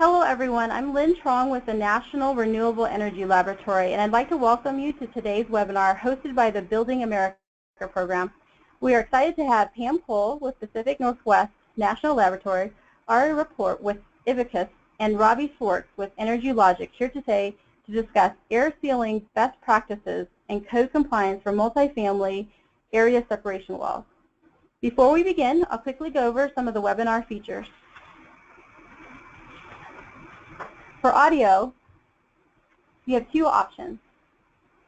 Hello everyone, I'm Lynn Trong with the National Renewable Energy Laboratory, and I'd like to welcome you to today's webinar hosted by the Building America program. We are excited to have Pam Cole with Pacific Northwest National Laboratory, Ari Rapport with IBACOS, and Robby Schwarz with EnergyLogic here today to discuss air sealing best practices and code compliance for multifamily area separation walls. Before we begin, I'll quickly go over some of the webinar features. For audio, you have two options.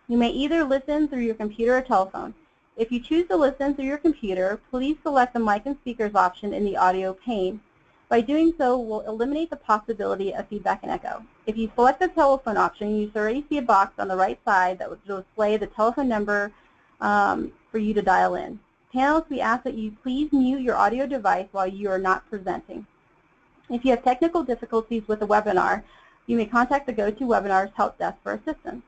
You may either listen through your computer or telephone. If you choose to listen through your computer, please select the mic and speakers option in the audio pane. By doing so, we'll eliminate the possibility of feedback and echo. If you select the telephone option, you already see a box on the right side that will display the telephone number for you to dial in. Panelists, we ask that you please mute your audio device while you are not presenting. If you have technical difficulties with the webinar, you may contact the GoToWebinar's help desk for assistance.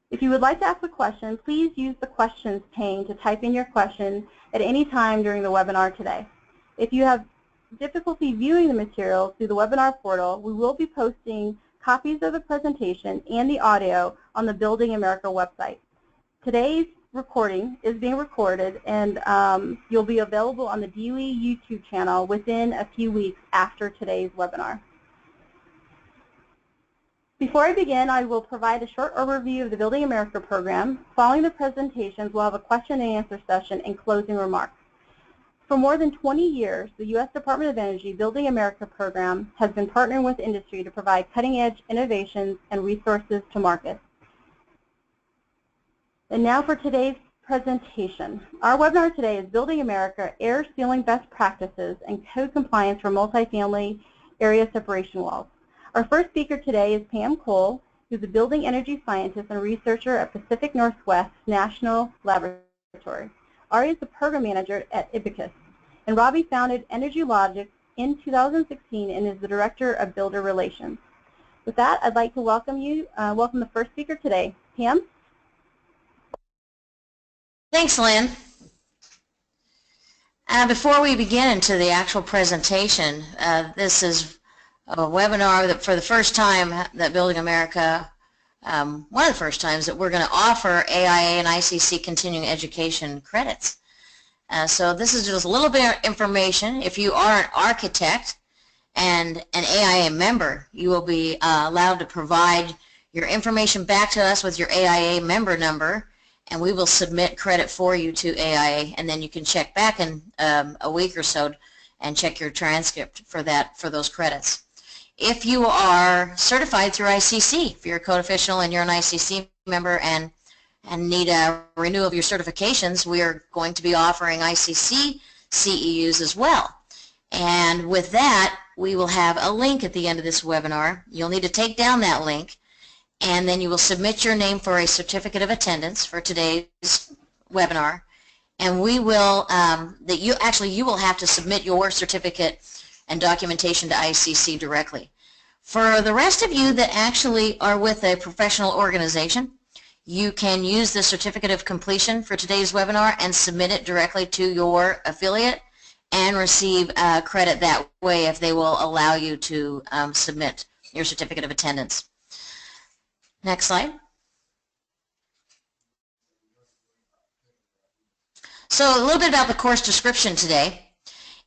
If you would like to ask a question, please use the questions pane to type in your question at any time during the webinar today. If you have difficulty viewing the material through the webinar portal, we will be posting copies of the presentation and the audio on the Building America website. Today's recording is being recorded, and you'll be available on the DOE YouTube channel within a few weeks after today's webinar. Before I begin, I will provide a short overview of the Building America program. Following the presentations, we'll have a question and answer session and closing remarks. For more than 20 years, the U.S. Department of Energy Building America program has been partnering with industry to provide cutting-edge innovations and resources to market. And now for today's presentation. Our webinar today is Building America, Air Sealing Best Practices and Code Compliance for Multifamily Area Separation Walls. Our first speaker today is Pam Cole, who's a building energy scientist and researcher at Pacific Northwest National Laboratory. Ari is the program manager at IBACOS, and Robby founded EnergyLogic in 2016 and is the director of builder relations. With that, I'd like to welcome the first speaker today. Pam? Thanks, Lynn. Before we begin into the actual presentation, this is a webinar that for the first time that Building America, one of the first times that we're going to offer AIA and ICC continuing education credits. So this is just a little bit of information. If you are an architect and an AIA member, you will be allowed to provide your information back to us with your AIA member number, and we will submit credit for you to AIA, and then you can check back in a week or so and check your transcript for those credits. If you are certified through ICC, if you're a code official and you're an ICC member and need a renewal of your certifications, we are going to be offering ICC CEUs as well. And with that, we will have a link at the end of this webinar. You'll need to take down that link, and then you will submit your name for a certificate of attendance for today's webinar, and we will you will have to submit your certificate and documentation to ICC directly. For the rest of you that actually are with a professional organization, you can use the certificate of completion for today's webinar and submit it directly to your affiliate and receive credit that way if they will allow you to submit your certificate of attendance. Next slide. So a little bit about the course description today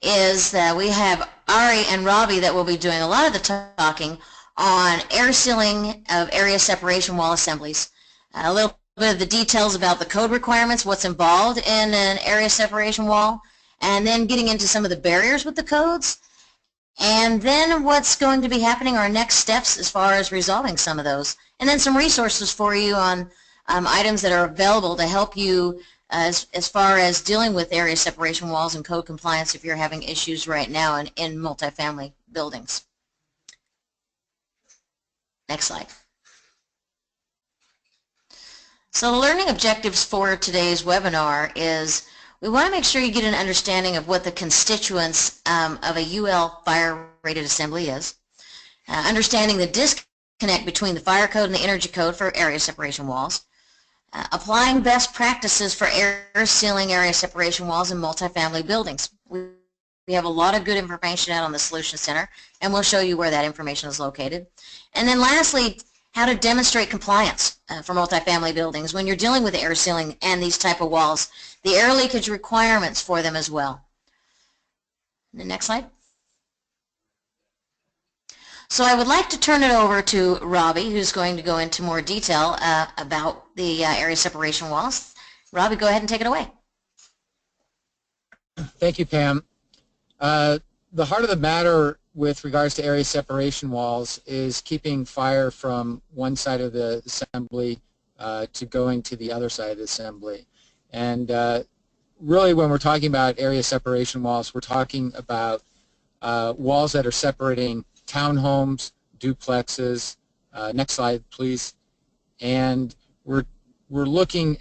is that we have Ari and Robby that will be doing a lot of the talking on air sealing of area separation wall assemblies. A little bit of the details about the code requirements, what's involved in an area separation wall, and then getting into some of the barriers with the codes, and then what's going to be happening, our next steps as far as resolving some of those. And then some resources for you on items that are available to help you as far as dealing with area separation walls and code compliance if you're having issues right now in multifamily buildings. Next slide. So the learning objectives for today's webinar is we want to make sure you get an understanding of what the constituents of a UL fire-rated assembly is, understanding the disconnect between the fire code and the energy code for area separation walls, applying best practices for air sealing area separation walls in multifamily buildings. We We have a lot of good information out on the Solution Center, and we'll show you where that information is located. And then lastly, how to demonstrate compliance for multifamily buildings when you're dealing with air sealing and these type of walls, the air leakage requirements for them as well. The next slide. So I would like to turn it over to Robby, who's going to go into more detail about the area separation walls. Robby, go ahead and take it away. Thank you, Pam. The heart of the matter with regards to area separation walls is keeping fire from one side of the assembly to going to the other side of the assembly. And really when we're talking about area separation walls, we're talking about walls that are separating townhomes, duplexes. Next slide, please. And we're looking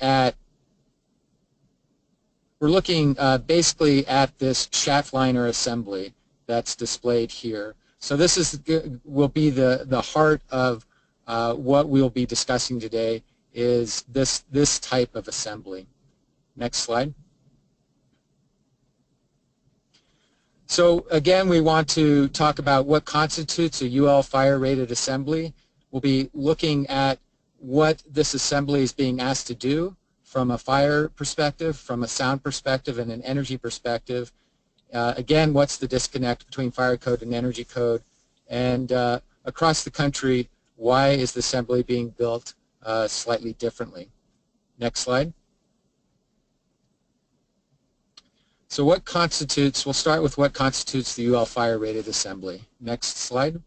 basically at this shaft liner assembly that's displayed here. So this will be the heart of what we'll be discussing today, is this type of assembly. Next slide. So again, we want to talk about what constitutes a UL fire rated assembly. We'll be looking at what this assembly is being asked to do from a fire perspective, from a sound perspective, and an energy perspective. Again, what's the disconnect between fire code and energy code? And across the country, why is the assembly being built slightly differently? Next slide. So what constitutes, we'll start with what constitutes the UL fire rated assembly. Next slide.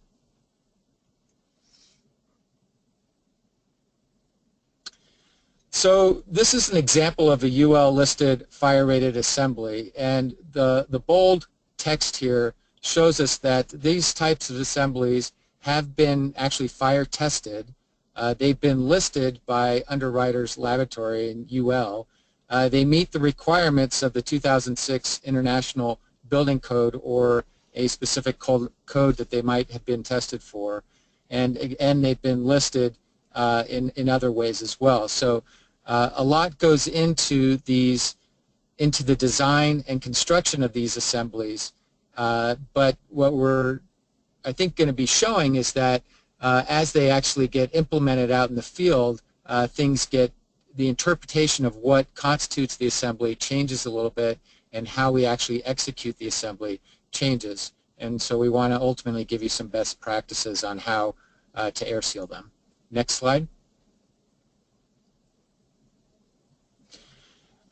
So this is an example of a UL listed fire rated assembly, and the bold text here shows us that these types of assemblies have been actually fire tested. They've been listed by Underwriters Laboratory in UL. They meet the requirements of the 2006 International Building Code or a specific code that they might have been tested for, and they've been listed in other ways as well. So a lot goes into the design and construction of these assemblies, but what we're, I think, going to be showing is that as they actually get implemented out in the field, the interpretation of what constitutes the assembly changes a little bit, and how we actually execute the assembly changes. And so we want to ultimately give you some best practices on how to air seal them. Next slide.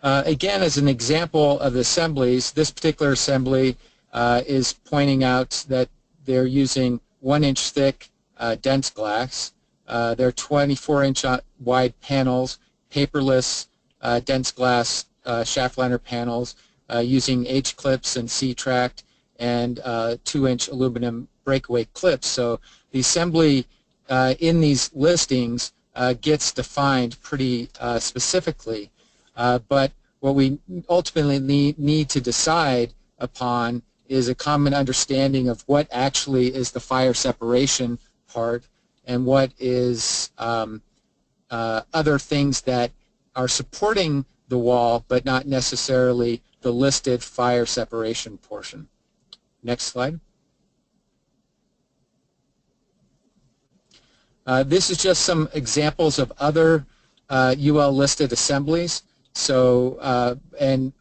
Again, as an example of the assemblies, this particular assembly is pointing out that they're using 1-inch thick dense glass. They're 24-inch wide panels, paperless dense glass shaft liner panels using H-clips and C-tracked and 2-inch aluminum breakaway clips. So the assembly in these listings gets defined pretty specifically. But what we ultimately need to decide upon is a common understanding of what actually is the fire separation part and what is other things that are supporting the wall but not necessarily the listed fire separation portion. Next slide. This is just some examples of other UL listed assemblies. So, and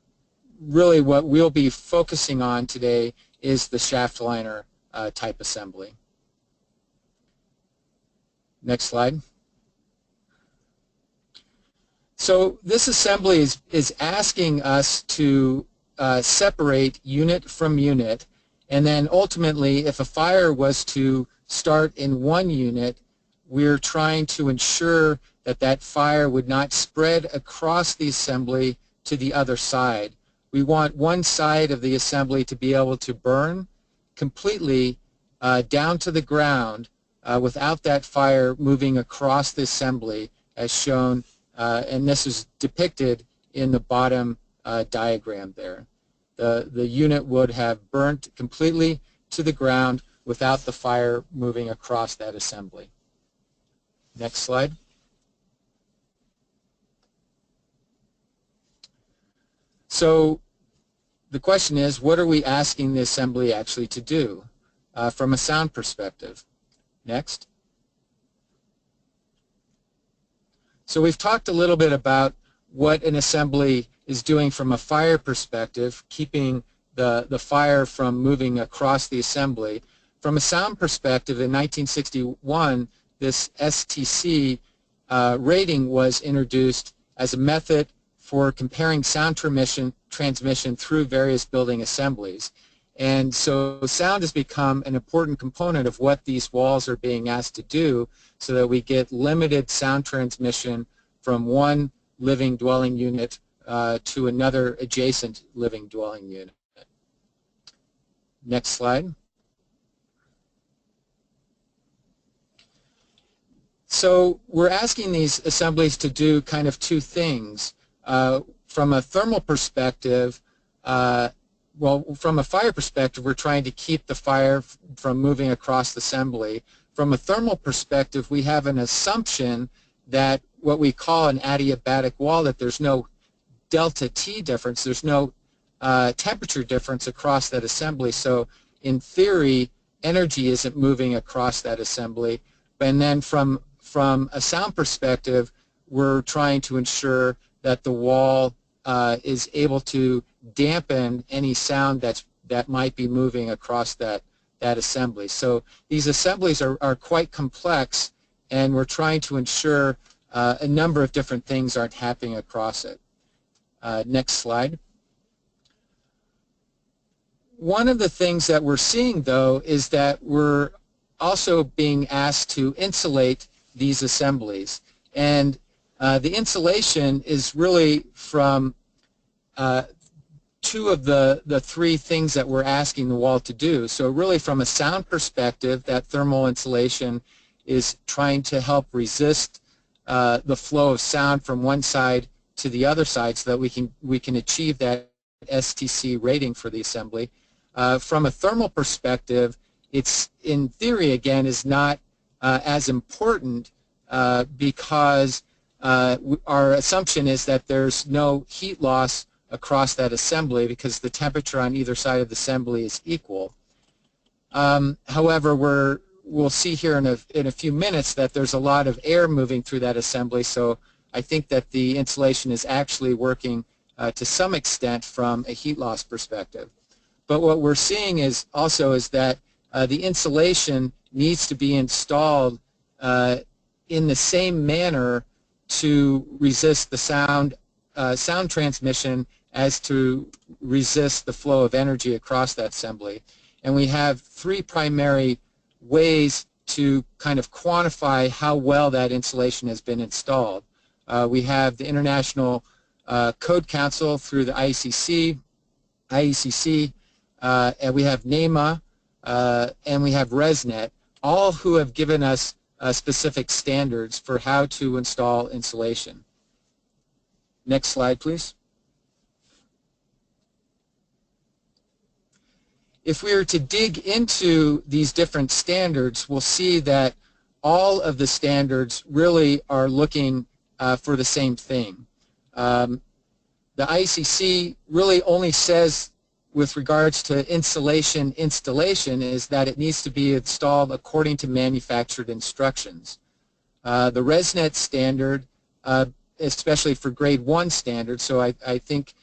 really what we'll be focusing on today is the shaft liner type assembly. Next slide. So this assembly is asking us to separate unit from unit, and then ultimately if a fire was to start in one unit, we're trying to ensure that that fire would not spread across the assembly to the other side. We want one side of the assembly to be able to burn completely down to the ground without that fire moving across the assembly as shown, and this is depicted in the bottom diagram there. The unit would have burnt completely to the ground without the fire moving across that assembly. Next slide. So the question is, what are we asking the assembly actually to do from a sound perspective? Next. So we've talked a little bit about what an assembly is doing from a fire perspective, keeping the fire from moving across the assembly. From a sound perspective, in 1961, this STC rating was introduced as a method for comparing sound transmission through various building assemblies. And so sound has become an important component of what these walls are being asked to do, so that we get limited sound transmission from one living dwelling unit to another adjacent living dwelling unit. Next slide. So we're asking these assemblies to do kind of two things. From a thermal perspective, well, from a fire perspective, we're trying to keep the fire from moving across the assembly. From a thermal perspective, we have an assumption that what we call an adiabatic wall, that there's no delta T difference, there's no temperature difference across that assembly. So in theory, energy isn't moving across that assembly. And then from a sound perspective, we're trying to ensure that the wall is able to dampen any sound that might be moving across that assembly. So these assemblies are quite complex, and we're trying to ensure a number of different things aren't happening across it. Next slide. One of the things that we're seeing, though, is that we're also being asked to insulate these assemblies. And the insulation is really from two of the three things that we're asking the wall to do. So really from a sound perspective, that thermal insulation is trying to help resist the flow of sound from one side to the other side, so that we can achieve that STC rating for the assembly. From a thermal perspective, it's, in theory, again, is not as important because our assumption is that there's no heat loss across that assembly because the temperature on either side of the assembly is equal. However, we'll see here in a few minutes that there's a lot of air moving through that assembly, so I think that the insulation is actually working to some extent from a heat loss perspective. But what we're seeing is that the insulation needs to be installed in the same manner to resist the sound transmission as to resist the flow of energy across that assembly. And we have three primary ways to kind of quantify how well that insulation has been installed. We have the International Code Council through the IECC, and we have NEMA, and we have ResNet, all who have given us specific standards for how to install insulation. Next slide, please. If we were to dig into these different standards, we'll see that all of the standards really are looking for the same thing. The IECC really only says, with regards to insulation installation, is that it needs to be installed according to manufactured instructions. The ResNet standard, especially for grade 1 standards, so I think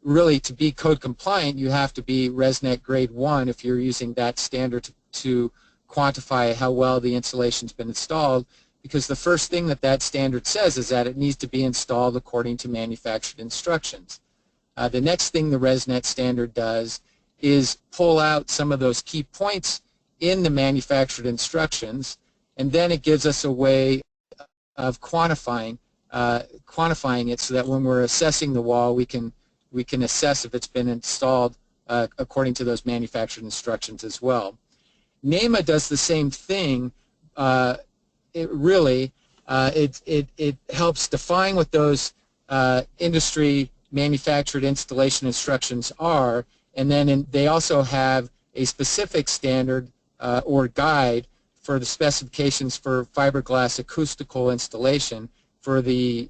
really to be code compliant you have to be ResNet grade 1 if you're using that standard to quantify how well the installation's been installed, because the first thing that standard says is that it needs to be installed according to manufactured instructions. The next thing the ResNet standard does is pull out some of those key points in the manufactured instructions, and then it gives us a way of quantifying it, so that when we're assessing the wall, we can assess if it's been installed according to those manufactured instructions as well. NEMA does the same thing. It helps define what those industry manufactured installation instructions are, and then they also have a specific standard or guide for the specifications for fiberglass acoustical installation for the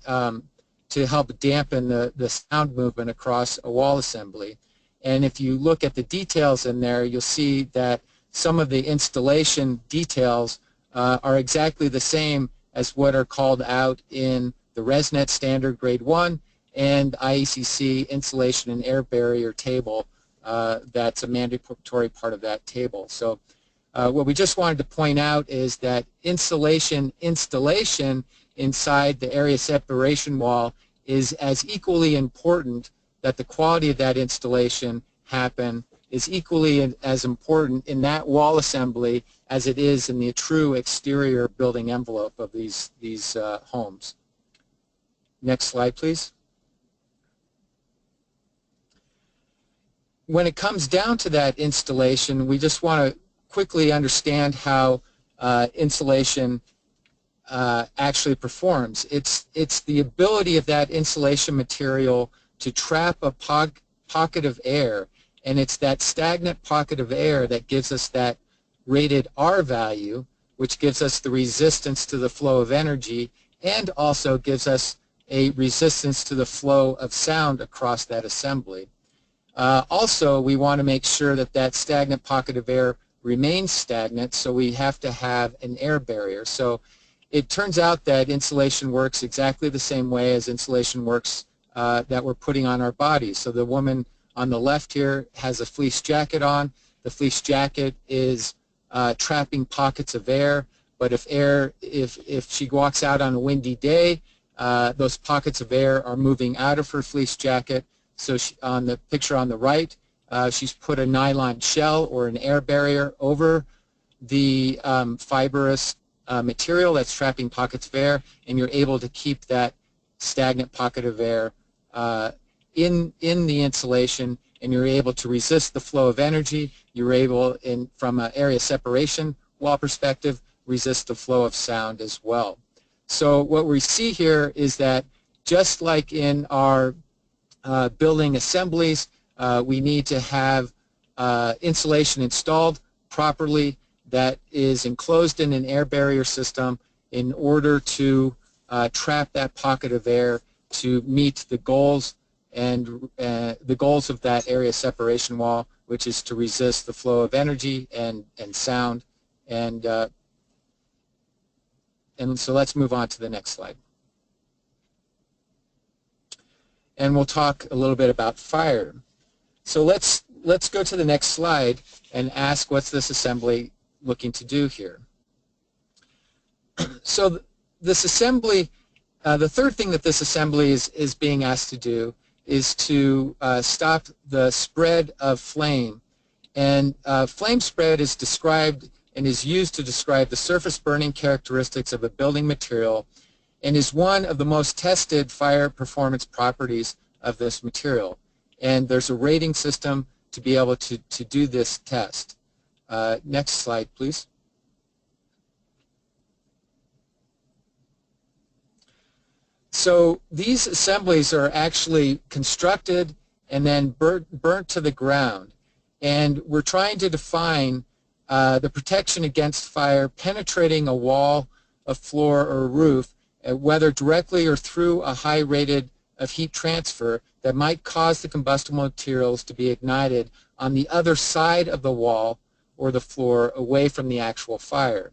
to help dampen the sound movement across a wall assembly. And if you look at the details in there, you'll see that some of the installation details are exactly the same as what are called out in the ResNet standard grade 1 and IECC insulation and air barrier table. That's a mandatory part of that table. So what we just wanted to point out is that insulation installation inside the area separation wall is as equally important, that the quality of that installation happen is equally as important in that wall assembly as it is in the true exterior building envelope of these homes. Next slide, please. When it comes down to that installation, we just want to quickly understand how insulation actually performs. It's the ability of that insulation material to trap a pocket of air, and it's that stagnant pocket of air that gives us that rated R value, which gives us the resistance to the flow of energy and also gives us a resistance to the flow of sound across that assembly. Also, we want to make sure that that stagnant pocket of air remains stagnant, so we have to have an air barrier. So it turns out that insulation works exactly the same way as insulation works that we're putting on our bodies. So the woman on the left here has a fleece jacket on. The fleece jacket is trapping pockets of air, but if she walks out on a windy day, those pockets of air are moving out of her fleece jacket. So on the picture on the right, she's put a nylon shell or an air barrier over the fibrous material that's trapping pockets of air, and you're able to keep that stagnant pocket of air in the insulation, and you're able to resist the flow of energy. You're able, from an area separation wall perspective, resist the flow of sound as well. So what we see here is that just like in our building assemblies, we need to have insulation installed properly that is enclosed in an air barrier system in order to trap that pocket of air to meet the goals and the goals of that area separation wall, which is to resist the flow of energy and sound. And so let's move on to the next slide. And we'll talk a little bit about fire. So let's go to the next slide and ask, what's this assembly looking to do here? So this assembly, the third thing that this assembly is being asked to do is to stop the spread of flame. And flame spread is described and is used to describe the surface burning characteristics of a building material, and is one of the most tested fire performance properties of this material. And there's a rating system to be able to do this test. Next slide, please. So these assemblies are actually constructed and then burnt to the ground. And we're trying to define the protection against fire penetrating a wall, a floor, or a roof, whether directly or through a high rate of heat transfer that might cause the combustible materials to be ignited on the other side of the wall or the floor away from the actual fire.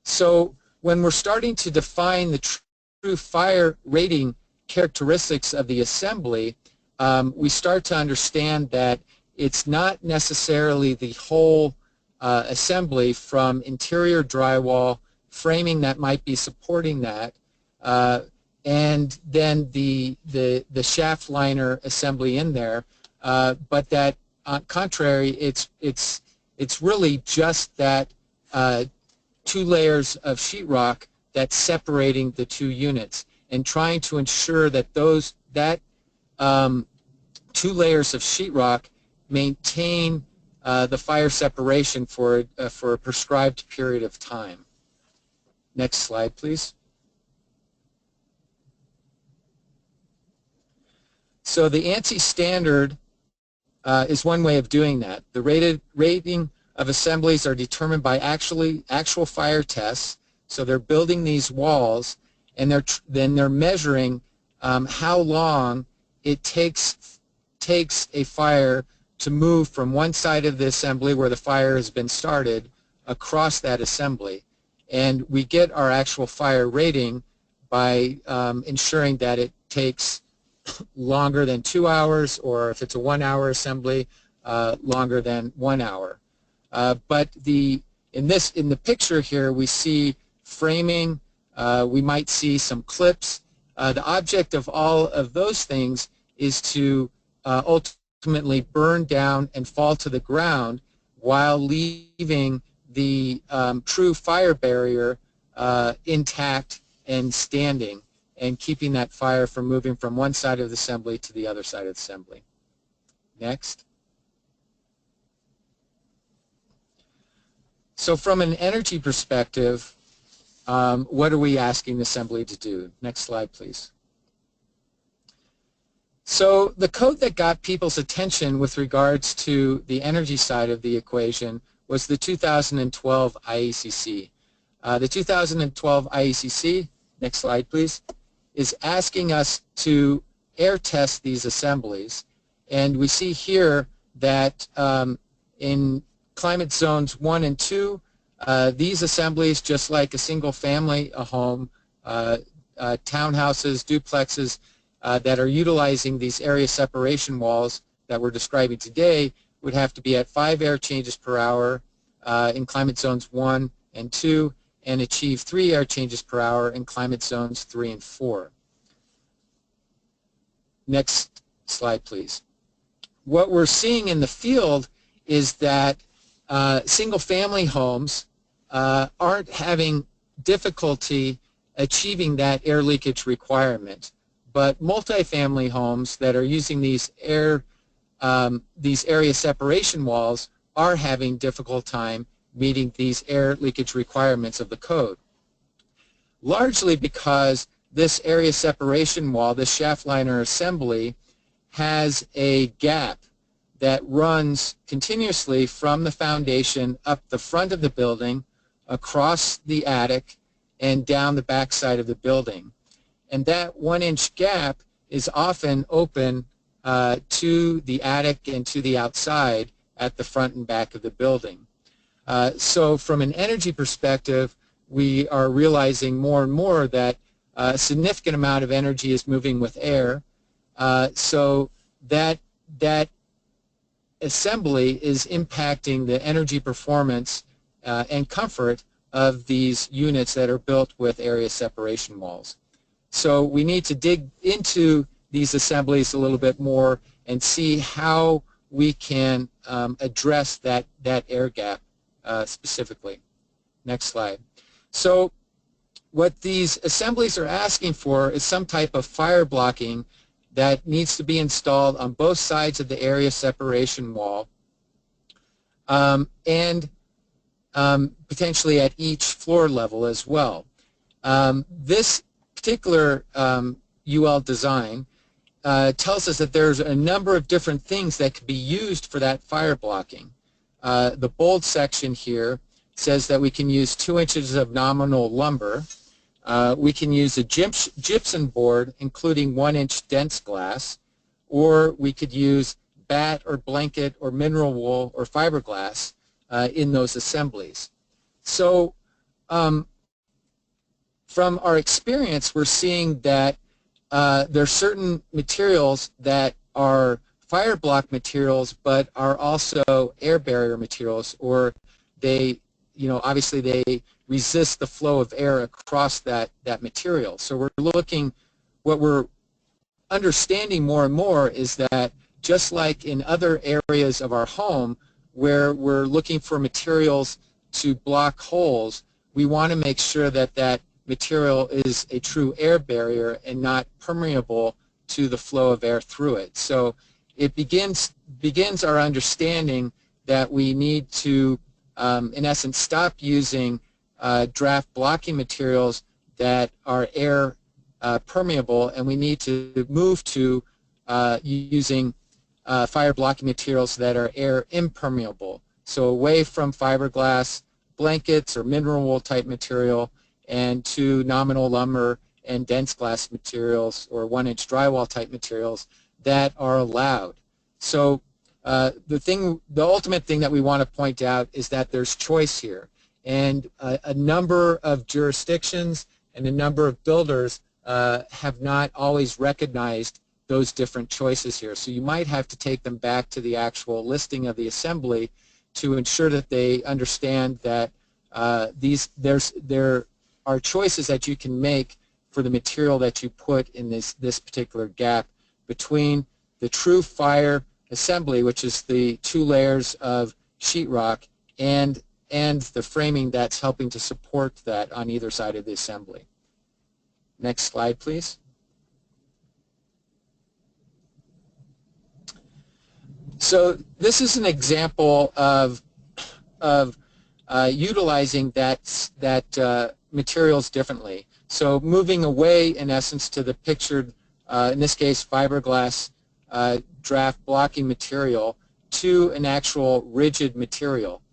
So when we're starting to define the true fire rating characteristics of the assembly, we start to understand that it's not necessarily the whole assembly from interior drywall, framing that might be supporting that, and then the shaft liner assembly in there, but that on contrary, it's really just that 2 layers of sheetrock that's separating the 2 units, and trying to ensure that that 2 layers of sheetrock maintain the fire separation for a prescribed period of time. Next slide, please. So the ANSI standard is one way of doing that. The rating of assemblies are determined by actual fire tests. So they're building these walls, and then they're measuring how long it takes a fire to move from one side of the assembly where the fire has been started across that assembly. And we get our actual fire rating by ensuring that it takes longer than 2 hours, or if it's a 1 hour assembly, longer than 1 hour. But in the picture here, we see framing, we might see some clips. The object of all of those things is to ultimately burn down and fall to the ground while leaving the true fire barrier intact and standing, and keeping that fire from moving from one side of the assembly to the other side of the assembly. Next. So from an energy perspective, what are we asking the assembly to do? Next slide, please. So the code that got people's attention with regards to the energy side of the equation was the 2012 IECC. The 2012 IECC, next slide please, is asking us to air test these assemblies. And we see here that in climate zones 1 and 2, these assemblies, just like a single family, a home, townhouses, duplexes that are utilizing these area separation walls that we're describing today, would have to be at 5 air changes per hour in climate zones 1 and 2, and achieve 3 air changes per hour in climate zones 3 and 4. Next slide, please. What we're seeing in the field is that single-family homes aren't having difficulty achieving that air leakage requirement, but multifamily homes that are using these area separation walls are having difficult time meeting these air leakage requirements of the code, largely because this area separation wall, this shaft liner assembly, has a gap that runs continuously from the foundation up the front of the building, across the attic, and down the back side of the building. And that 1-inch gap is often open to the attic and to the outside at the front and back of the building. So from an energy perspective, we are realizing more and more that a significant amount of energy is moving with air. So that assembly is impacting the energy performance and comfort of these units that are built with area separation walls. So we need to dig into these assemblies a little bit more and see how we can address that air gap specifically. Next slide. So what these assemblies are asking for is some type of fire blocking that needs to be installed on both sides of the area separation wall, and potentially at each floor level as well. This particular UL design tells us that there's a number of different things that could be used for that fire blocking. The bold section here says that we can use 2 inches of nominal lumber. We can use a gypsum board, including 1-inch dense glass, or we could use bat or blanket or mineral wool or fiberglass in those assemblies. So from our experience, we're seeing that there are certain materials that are fire block materials but are also air barrier materials, or they, obviously they resist the flow of air across that material. So we're looking, what we're understanding more and more is that just like in other areas of our home where we're looking for materials to block holes, we want to make sure that that material is a true air barrier and not permeable to the flow of air through it. So it begins our understanding that we need to, in essence, stop using draft blocking materials that are air permeable, and we need to move to using fire blocking materials that are air impermeable. So away from fiberglass, blankets, or mineral wool type material, and to nominal lumber and dense glass materials or 1-inch drywall type materials that are allowed. So The ultimate thing that we want to point out is that there's choice here, and a number of jurisdictions and a number of builders have not always recognized those different choices here. So you might have to take them back to the actual listing of the assembly to ensure that they understand that there are choices that you can make for the material that you put in this particular gap between the true fire assembly, which is the 2 layers of sheetrock, and the framing that's helping to support that on either side of the assembly. Next slide, please. So this is an example of utilizing that materials differently. So moving away, in essence, to the pictured, in this case, fiberglass draft blocking material to an actual rigid material.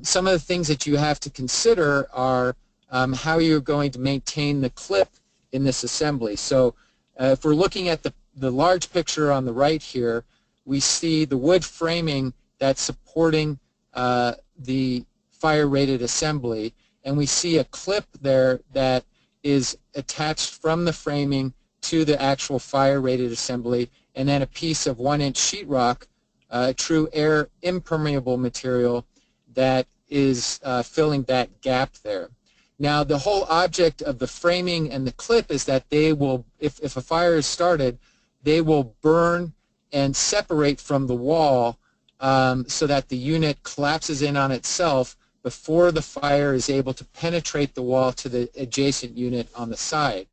Some of the things that you have to consider are how you're going to maintain the clip in this assembly. So if we're looking at the large picture on the right here, we see the wood framing that's supporting the fire-rated assembly, and we see a clip there that is attached from the framing to the actual fire-rated assembly, and then a piece of 1-inch sheetrock, a true air impermeable material that is filling that gap there. Now, the whole object of the framing and the clip is that they will, if a fire is started, they will burn and separate from the wall so that the unit collapses in on itself before the fire is able to penetrate the wall to the adjacent unit on the side.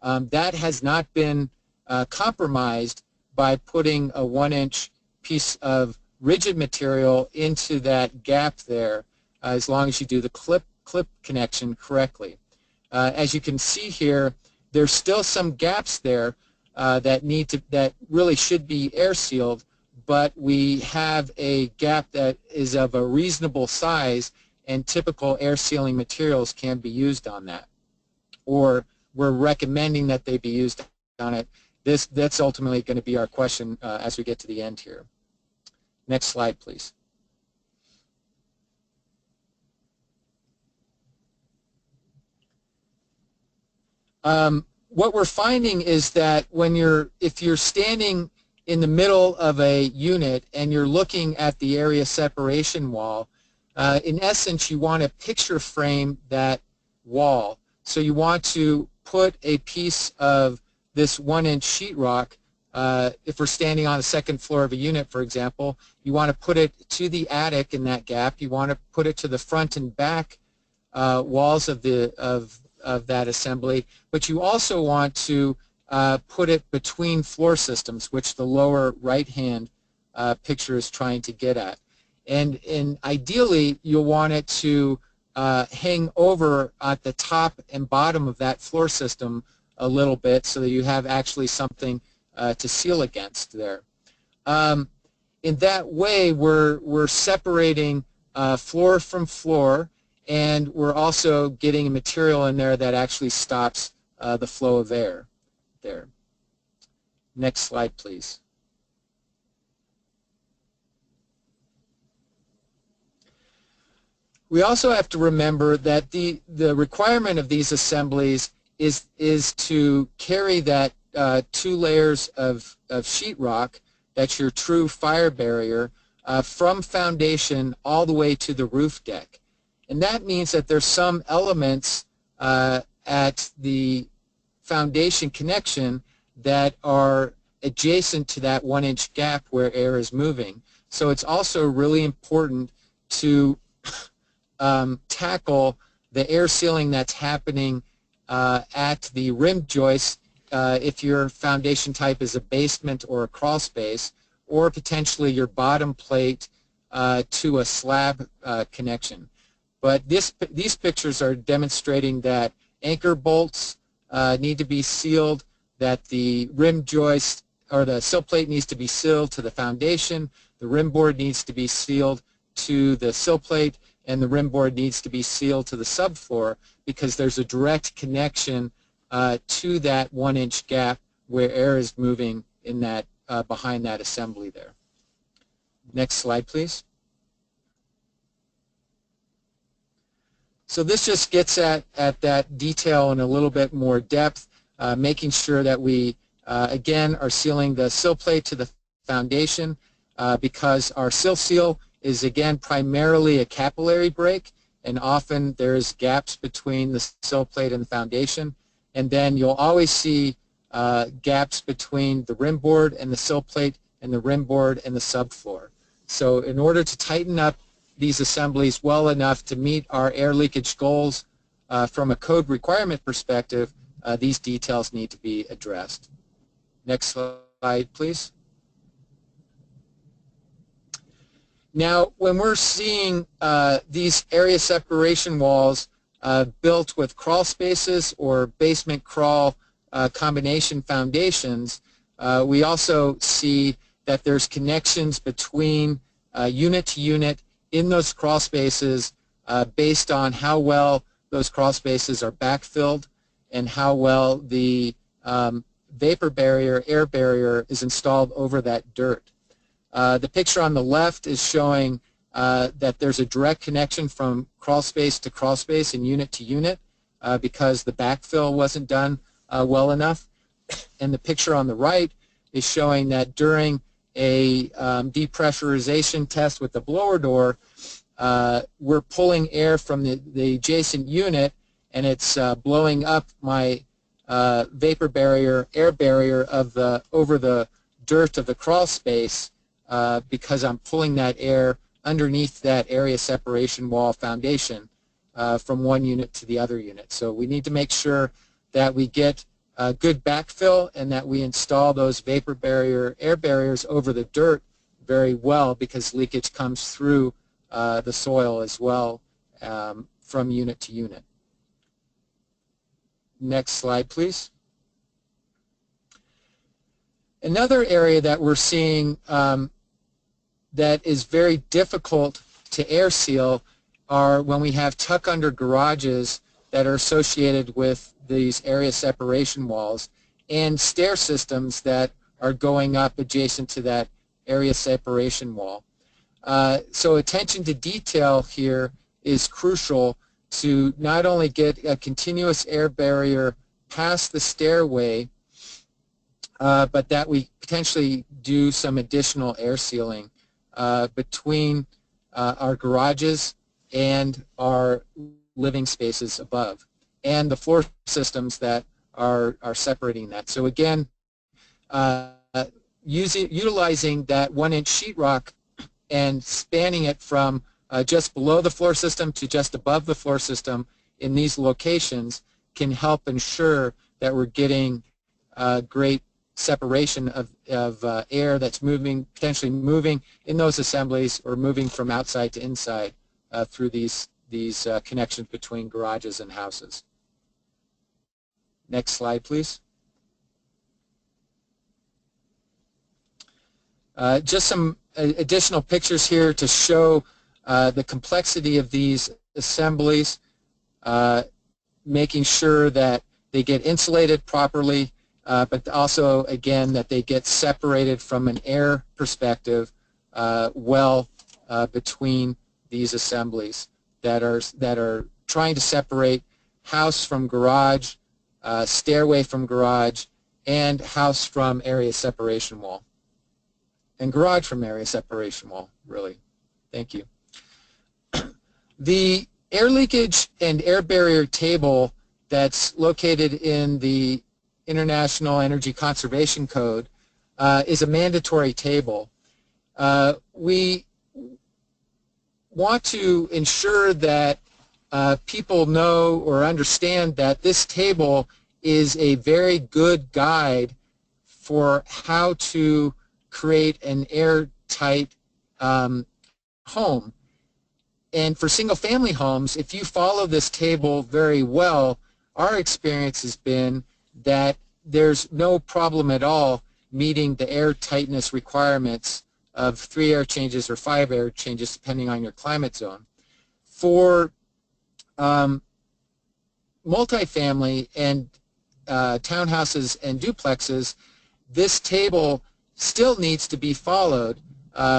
That has not been compromised by putting a 1-inch piece of rigid material into that gap there, as long as you do the clip connection correctly. As you can see here, there's still some gaps there that really should be air sealed, but we have a gap that is of a reasonable size, and typical air sealing materials can be used on that, or we're recommending that they be used on it. That's ultimately going to be our question as we get to the end here. Next slide, please. What we're finding is that if you're standing in the middle of a unit and you're looking at the area separation wall, in essence you want to picture frame that wall. So you want to put a piece of this 1-inch sheetrock, if we're standing on the second floor of a unit, for example, you want to put it to the attic in that gap. You want to put it to the front and back walls of that assembly, but you also want to put it between floor systems, which the lower right-hand picture is trying to get at. And ideally, you'll want it to hang over at the top and bottom of that floor system a little bit so that you have actually something to seal against there. In that way, we're separating floor from floor, and we're also getting a material in there that actually stops the flow of air there. Next slide, please. We also have to remember that the requirement of these assemblies is to carry that 2 layers of sheetrock, that's your true fire barrier, from foundation all the way to the roof deck. And that means that there's some elements at the foundation connection that are adjacent to that 1-inch gap where air is moving. So it's also really important to tackle the air sealing that's happening at the rim joist if your foundation type is a basement or a crawl space, or potentially your bottom plate to a slab connection. But these pictures are demonstrating that anchor bolts need to be sealed, that the rim joist or the sill plate needs to be sealed to the foundation, the rim board needs to be sealed to the sill plate, and the rim board needs to be sealed to the subfloor, because there's a direct connection to that 1-inch gap where air is moving in that behind that assembly there. Next slide, please. So this just gets at that detail in a little bit more depth, making sure that we, again, are sealing the sill plate to the foundation because our sill seal is, again, primarily a capillary break, and often there's gaps between the sill plate and the foundation. And then you'll always see gaps between the rim board and the sill plate and the rim board and the subfloor. So in order to tighten up these assemblies well enough to meet our air leakage goals from a code requirement perspective, these details need to be addressed. Next slide, please. Now, when we're seeing these area separation walls built with crawl spaces or basement crawl combination foundations, we also see that there's connections between unit to unit in those crawl spaces based on how well those crawl spaces are backfilled and how well the vapor barrier, air barrier is installed over that dirt. The picture on the left is showing that there's a direct connection from crawl space to crawl space and unit to unit because the backfill wasn't done well enough. And the picture on the right is showing that during a depressurization test with the blower door, we're pulling air from the adjacent unit, and it's blowing up my vapor barrier, air barrier of over the dirt of the crawl space because I'm pulling that air underneath that area separation wall foundation from one unit to the other unit. So we need to make sure that we get good backfill and that we install those vapor barrier, air barriers over the dirt very well because leakage comes through the soil as well from unit to unit. Next slide, please. Another area that we're seeing that is very difficult to air seal are when we have tuck under garages that are associated with these area separation walls and stair systems that are going up adjacent to that area separation wall. So attention to detail here is crucial to not only get a continuous air barrier past the stairway, but that we potentially do some additional air sealing between our garages and our living spaces above, and the floor systems that are separating that. So again, utilizing that 1-inch sheetrock and spanning it from just below the floor system to just above the floor system in these locations can help ensure that we're getting great separation of air that's moving, potentially moving in those assemblies or moving from outside to inside through these connections between garages and houses. Next slide, please. Just some additional pictures here to show the complexity of these assemblies, making sure that they get insulated properly, but also, again, that they get separated from an air perspective well between these assemblies that are trying to separate house from garage, stairway from garage, and house from area separation wall. And garage from area separation wall, really. Thank you. The air leakage and air barrier table that's located in the International Energy Conservation Code is a mandatory table. We want to ensure that people know or understand that this table is a very good guide for how to create an airtight home. And for single-family homes, if you follow this table very well, our experience has been that there's no problem at all meeting the air tightness requirements of 3 air changes or 5 air changes depending on your climate zone. For multifamily and townhouses and duplexes, this table still needs to be followed,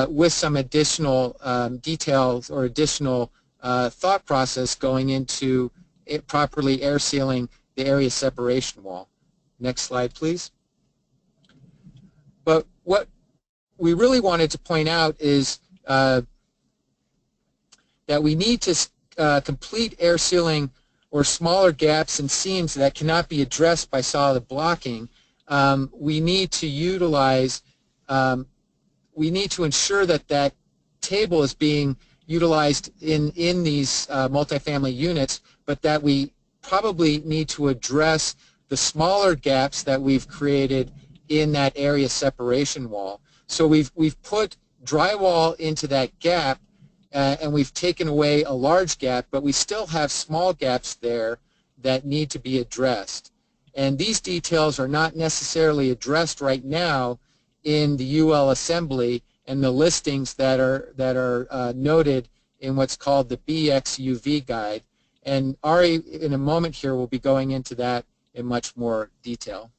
with some additional details or additional thought process going into it properly air sealing the area separation wall. Next slide, please. But what we really wanted to point out is that we need to complete air sealing or smaller gaps and seams that cannot be addressed by solid blocking. We need to utilize, we need to ensure that that table is being utilized in these multifamily units, but that we probably need to address the smaller gaps that we've created in that area separation wall. So we've put drywall into that gap, and we've taken away a large gap, but we still have small gaps there that need to be addressed. And these details are not necessarily addressed right now in the UL assembly and the listings that are noted in what's called the BXUV guide. And Ari, in a moment here, will be going into that in much more detail.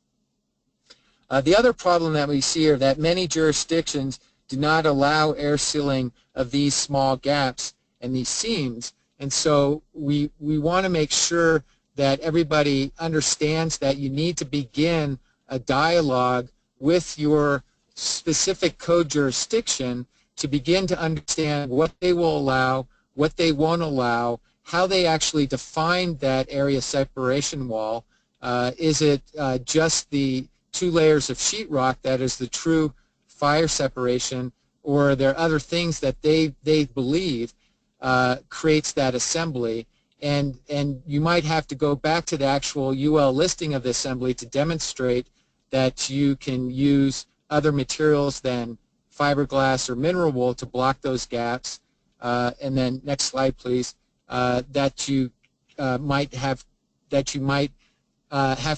The other problem that we see are that many jurisdictions do not allow air sealing of these small gaps and these seams, and so we want to make sure that everybody understands that you need to begin a dialogue with your specific code jurisdiction to begin to understand what they will allow, what they won't allow, how they actually define that area separation wall. Is it just the 2 layers of sheetrock that is the true fire separation, or are there other things that they believe creates that assembly? And you might have to go back to the actual UL listing of the assembly to demonstrate that you can use other materials than fiberglass or mineral wool to block those gaps. And then next slide, please. That you might have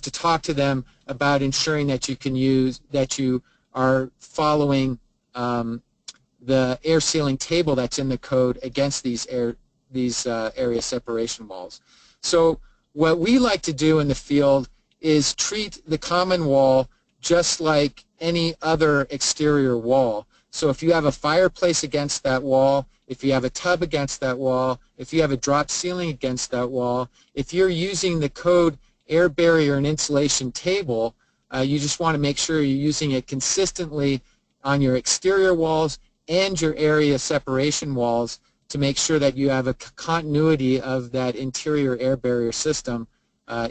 to talk to them about ensuring that you can use, that you are following the air sealing table that's in the code against these area separation walls. So what we like to do in the field is treat the common wall just like any other exterior wall. So if you have a fireplace against that wall, if you have a tub against that wall, if you have a drop ceiling against that wall, if you're using the code air barrier and insulation table, you just want to make sure you're using it consistently on your exterior walls and your area separation walls to make sure that you have a continuity of that interior air barrier system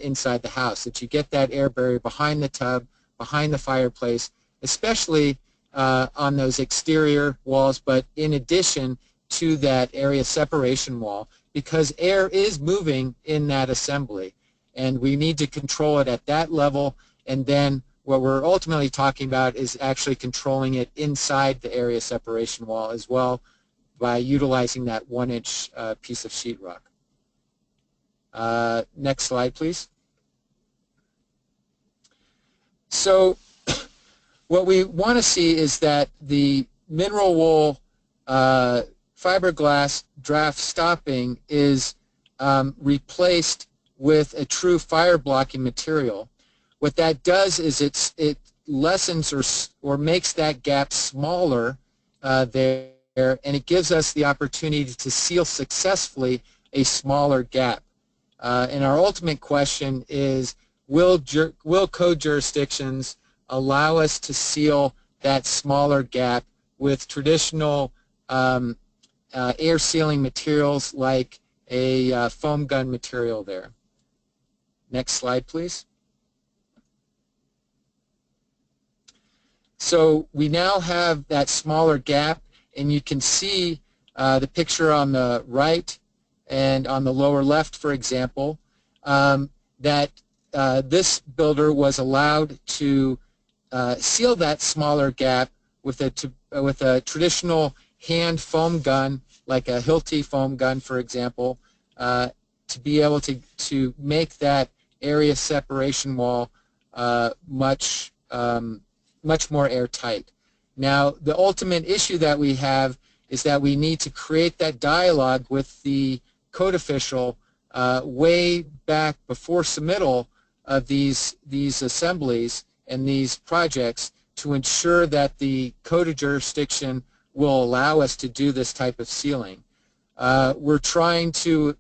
inside the house, that you get that air barrier behind the tub, behind the fireplace, especially on those exterior walls, but in addition to that area separation wall, because air is moving in that assembly, and we need to control it at that level. And then what we're ultimately talking about is actually controlling it inside the area separation wall as well by utilizing that 1-inch piece of sheetrock. Next slide, please. So what we want to see is that the mineral wool fiberglass draft stopping is replaced with a true fire blocking material. What that does is it lessens or makes that gap smaller there, and it gives us the opportunity to seal successfully a smaller gap. And our ultimate question is, will code jurisdictions allow us to seal that smaller gap with traditional air sealing materials like a foam gun material there? Next slide, please. So we now have that smaller gap, and you can see the picture on the right and on the lower left, for example, that this builder was allowed to seal that smaller gap with a traditional hand foam gun, like a Hilti foam gun, for example, to be able to make that area separation wall much more airtight. Now, the ultimate issue that we have is that we need to create that dialogue with the code official way back before submittal of these assemblies and these projects to ensure that the code of jurisdiction will allow us to do this type of sealing. We're trying to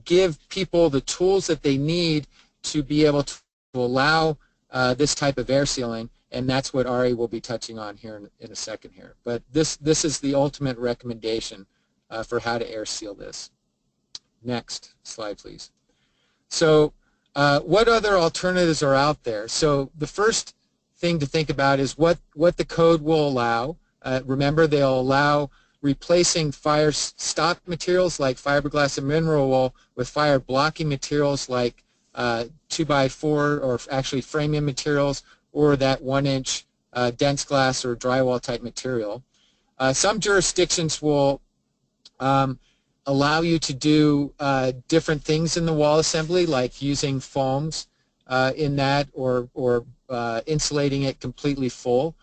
give people the tools that they need to be able to allow this type of air sealing, and that's what Ari will be touching on here in a second here. But this is the ultimate recommendation for how to air seal this. Next slide, please. So what other alternatives are out there? So the first thing to think about is what the code will allow. Remember, they'll allow replacing fire stock materials like fiberglass and mineral wool with fire blocking materials like 2x4 or actually frame-in materials, or that 1-inch dense glass or drywall type material. Some jurisdictions will allow you to do different things in the wall assembly, like using foams in that, or insulating it completely full.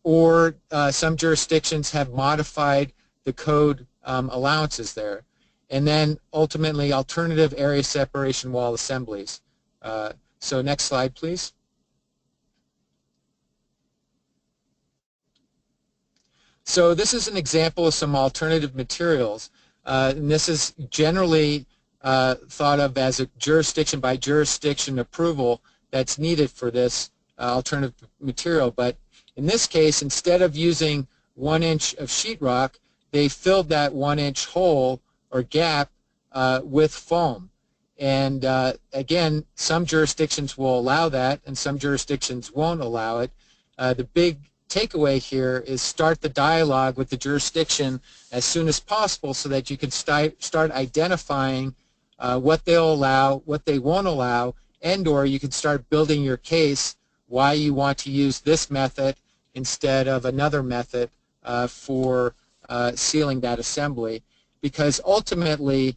Or some jurisdictions have modified the code allowances there. And then ultimately alternative area separation wall assemblies. So next slide, please. So this is an example of some alternative materials. And this is generally thought of as a jurisdiction by jurisdiction approval that's needed for this alternative material. But in this case, instead of using 1 inch of sheetrock, they filled that 1-inch hole or gap with foam. And again, some jurisdictions will allow that and some jurisdictions won't allow it. The big takeaway here is start the dialogue with the jurisdiction as soon as possible so that you can start identifying what they'll allow, what they won't allow, and or you can start building your case why you want to use this method instead of another method for sealing that assembly. Because ultimately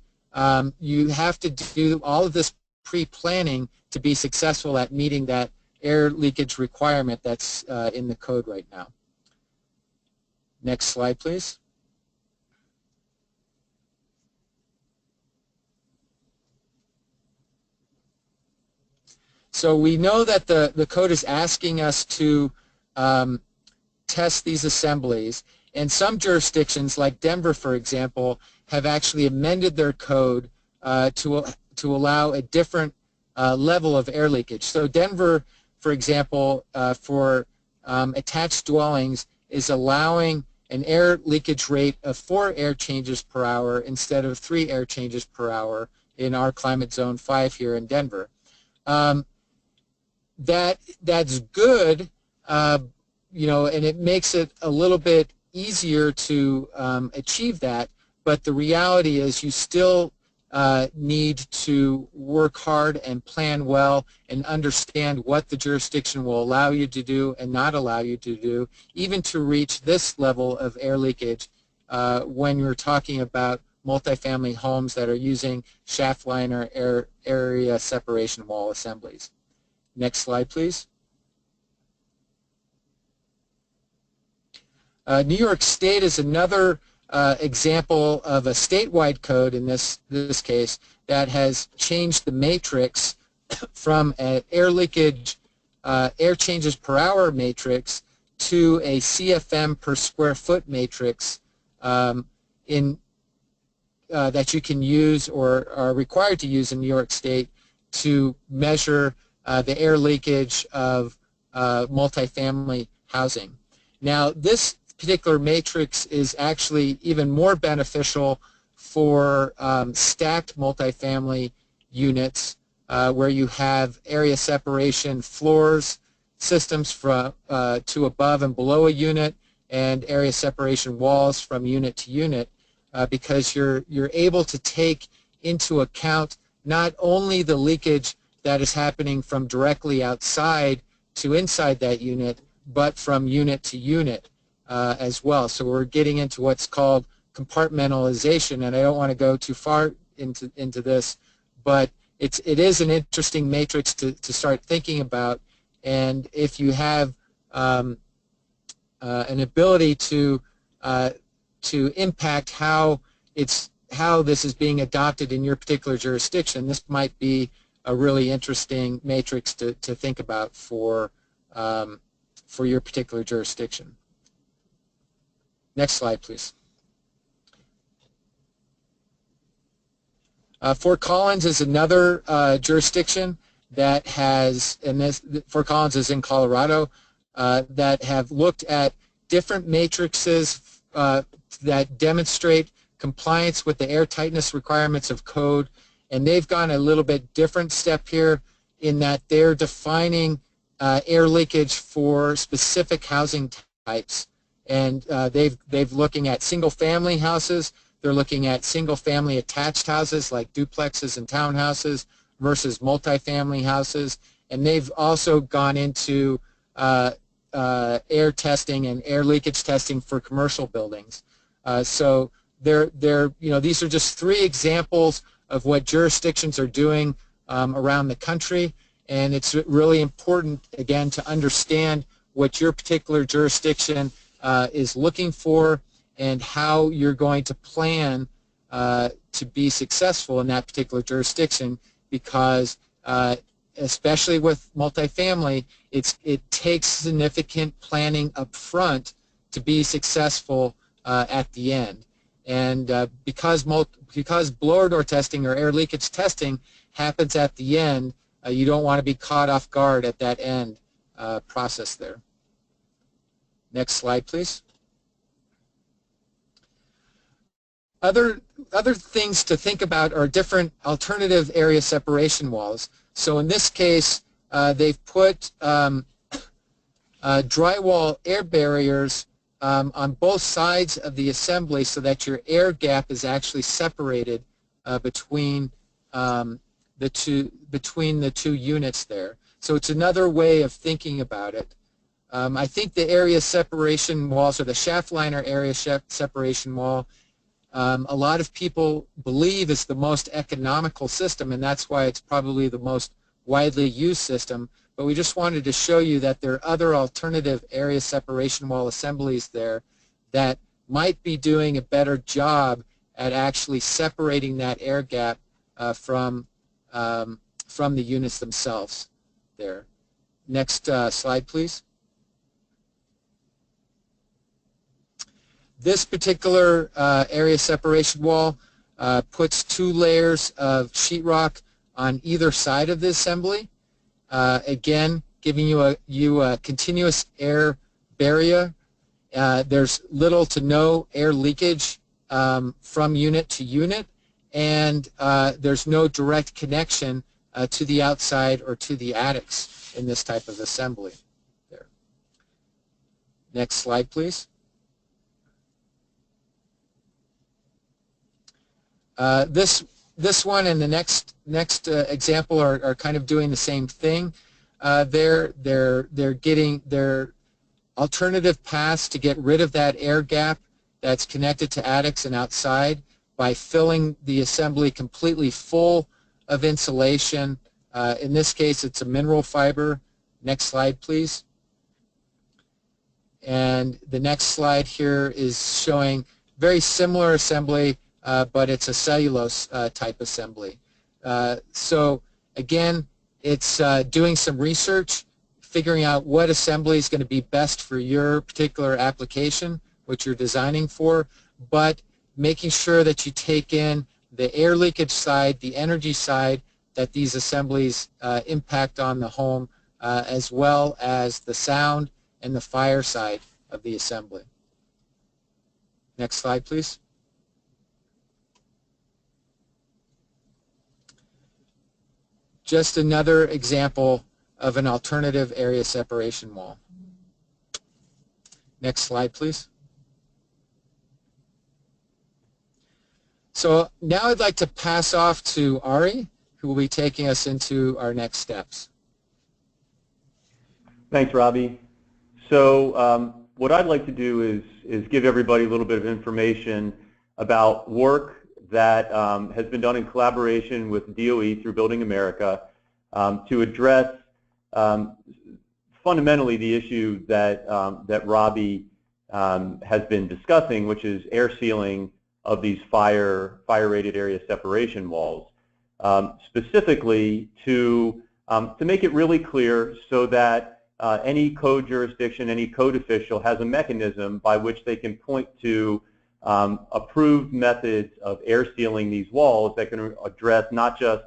you have to do all of this pre-planning to be successful at meeting that air leakage requirement that's in the code right now. Next slide, please. So we know that the code is asking us to test these assemblies, and some jurisdictions, like Denver, for example, have actually amended their code to allow a different level of air leakage. So Denver, for example, for attached dwellings is allowing an air leakage rate of 4 air changes per hour instead of 3 air changes per hour in our climate zone 5 here in Denver. That's good, you know, and it makes it a little bit easier to achieve that, but the reality is you still need to work hard and plan well and understand what the jurisdiction will allow you to do and not allow you to do, even to reach this level of air leakage when you're talking about multifamily homes that are using shaft liner area separation wall assemblies. Next slide, please. New York State is another example of a statewide code in this case that has changed the matrix from an air leakage, air changes per hour matrix to a CFM per square foot matrix that you can use or are required to use in New York State to measure the air leakage of multifamily housing. Now, this particular matrix is actually even more beneficial for stacked multifamily units where you have area separation floors systems from to above and below a unit, and area separation walls from unit to unit, because you're able to take into account not only the leakage that is happening from directly outside to inside that unit, but from unit to unit as well. So we're getting into what's called compartmentalization, and I don't want to go too far into this, but it is an interesting matrix to start thinking about. And if you have an ability to impact how this is being adopted in your particular jurisdiction, this might be a really interesting matrix to think about for for your particular jurisdiction. Next slide, please. Fort Collins is another jurisdiction that has, and this, Fort Collins is in Colorado, that have looked at different matrices that demonstrate compliance with the air tightness requirements of code, and they've gone a little bit different step here in that they're defining air leakage for specific housing types, and they've looking at single-family houses. They're looking at single-family attached houses like duplexes and townhouses versus multifamily houses, and they've also gone into air testing and air leakage testing for commercial buildings. So these are just 3 examples of what jurisdictions are doing around the country, and it's really important, again, to understand what your particular jurisdiction is looking for and how you're going to plan to be successful in that particular jurisdiction, because especially with multifamily, it takes significant planning up front to be successful at the end. And because blower door testing or air leakage testing happens at the end, you don't want to be caught off guard at that end process there. Next slide, please. Other things to think about are different alternative area separation walls. So in this case, they've put drywall air barriers on both sides of the assembly so that your air gap is actually separated between the two units there. So it's another way of thinking about it. I think the area separation walls, or the shaft liner area separation wall, a lot of people believe is the most economical system, and that's why it's probably the most widely used system. But we just wanted to show you that there are other alternative area separation wall assemblies there that might be doing a better job at actually separating that air gap from the units themselves there. Next slide, please. This particular area separation wall puts 2 layers of sheetrock on either side of the assembly, again giving you a continuous air barrier. There's little to no air leakage from unit to unit, and there's no direct connection to the outside or to the attics in this type of assembly. There. Next slide, please. This one and the next example are kind of doing the same thing. They're getting their alternative paths to get rid of that air gap that's connected to attics and outside by filling the assembly completely full of insulation. In this case, it's a mineral fiber. Next slide, please. And the next slide here is showing very similar assembly, but it's a cellulose type assembly. So again, it's doing some research, figuring out what assembly is going to be best for your particular application, which you're designing for, but making sure that you take in the air leakage side, the energy side that these assemblies impact on the home, as well as the sound and the fire side of the assembly. Next slide, please. Just another example of an alternative area separation wall. Next slide, please. So now I'd like to pass off to Ari, who will be taking us into our next steps. Thanks, Robby. So what I'd like to do is give everybody a little bit of information about work that has been done in collaboration with DOE through Building America to address fundamentally the issue that, that Robby has been discussing, which is air sealing of these fire-rated area separation walls, specifically to make it really clear so that any code jurisdiction, any code official has a mechanism by which they can point to approved methods of air sealing these walls that can address not just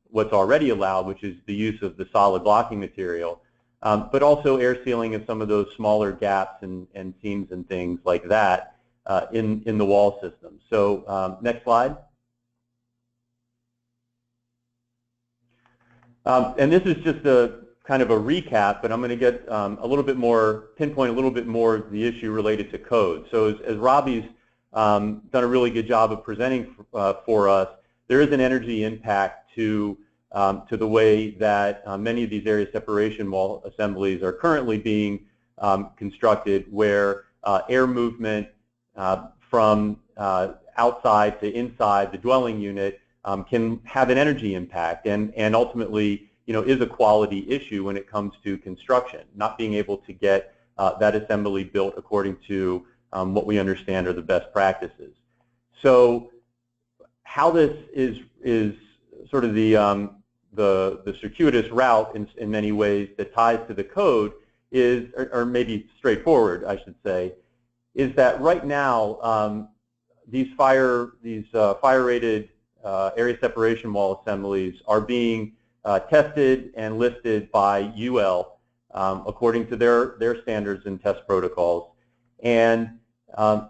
what's already allowed, which is the use of the solid blocking material, but also air sealing of some of those smaller gaps and seams and things like that in the wall system. So next slide. And this is just a kind of a recap, but I'm going to get a little bit more, pinpoint a little bit more of the issue related to code. So as Robby's done a really good job of presenting for us, there is an energy impact to the way that many of these area separation wall assemblies are currently being constructed, where air movement from outside to inside the dwelling unit can have an energy impact and ultimately, is a quality issue when it comes to construction, not being able to get that assembly built according to what we understand are the best practices. So how this is sort of the circuitous route in many ways that ties to the code is, or maybe straightforward, I should say, is that right now these fire-rated area separation wall assemblies are being tested and listed by UL according to their standards and test protocols. And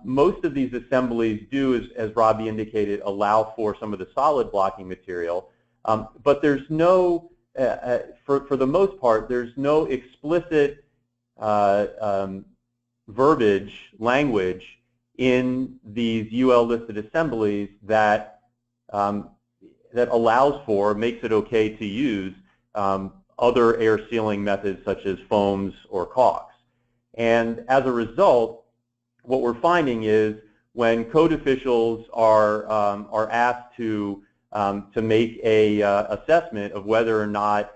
most of these assemblies do, as Robby indicated, allow for some of the solid blocking material, but there's no, for the most part, there's no explicit verbiage, language in these UL-listed assemblies that that allows for, makes it okay to use other air sealing methods such as foams or caulks. And as a result, what we're finding is when code officials are asked to make a assessment of whether or not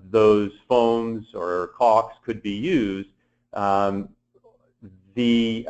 those foams or caulks could be used, the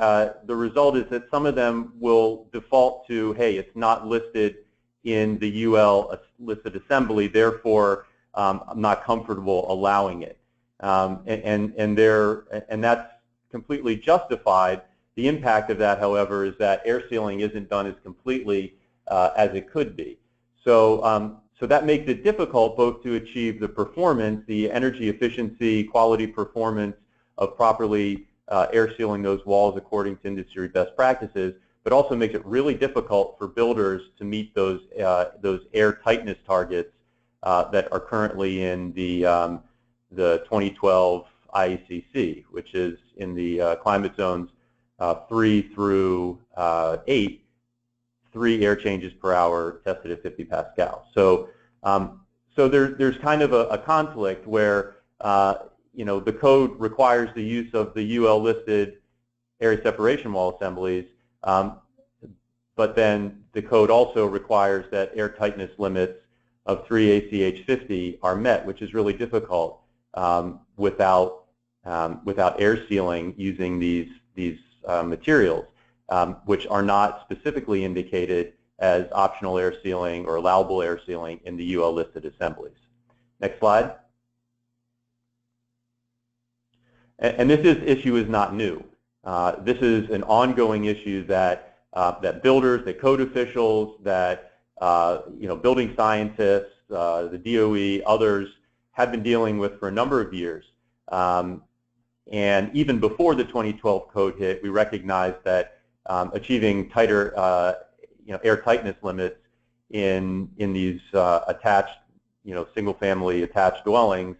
result is that some of them will default to, hey, it's not listed in the UL listed assembly, therefore I'm not comfortable allowing it. And that's completely justified. The impact of that, however, is that air sealing isn't done as completely as it could be. So, so that makes it difficult both to achieve the performance, the energy efficiency, quality performance of properly air sealing those walls according to industry best practices, but also makes it really difficult for builders to meet those air tightness targets that are currently in the 2012 IECC, which is in the climate zones 3 through 8, 3 air changes per hour tested at 50 Pascal. So, so there's kind of a conflict where the code requires the use of the UL listed area separation wall assemblies, but then the code also requires that air tightness limits of 3 ACH 50 are met, which is really difficult without air sealing using these materials, which are not specifically indicated as optional air sealing or allowable air sealing in the UL listed assemblies. Next slide. And this issue is not new. This is an ongoing issue that that builders, that code officials, that building scientists, the DOE, others have been dealing with for a number of years. And even before the 2012 code hit, we recognized that achieving tighter air tightness limits in these attached, single-family attached dwellings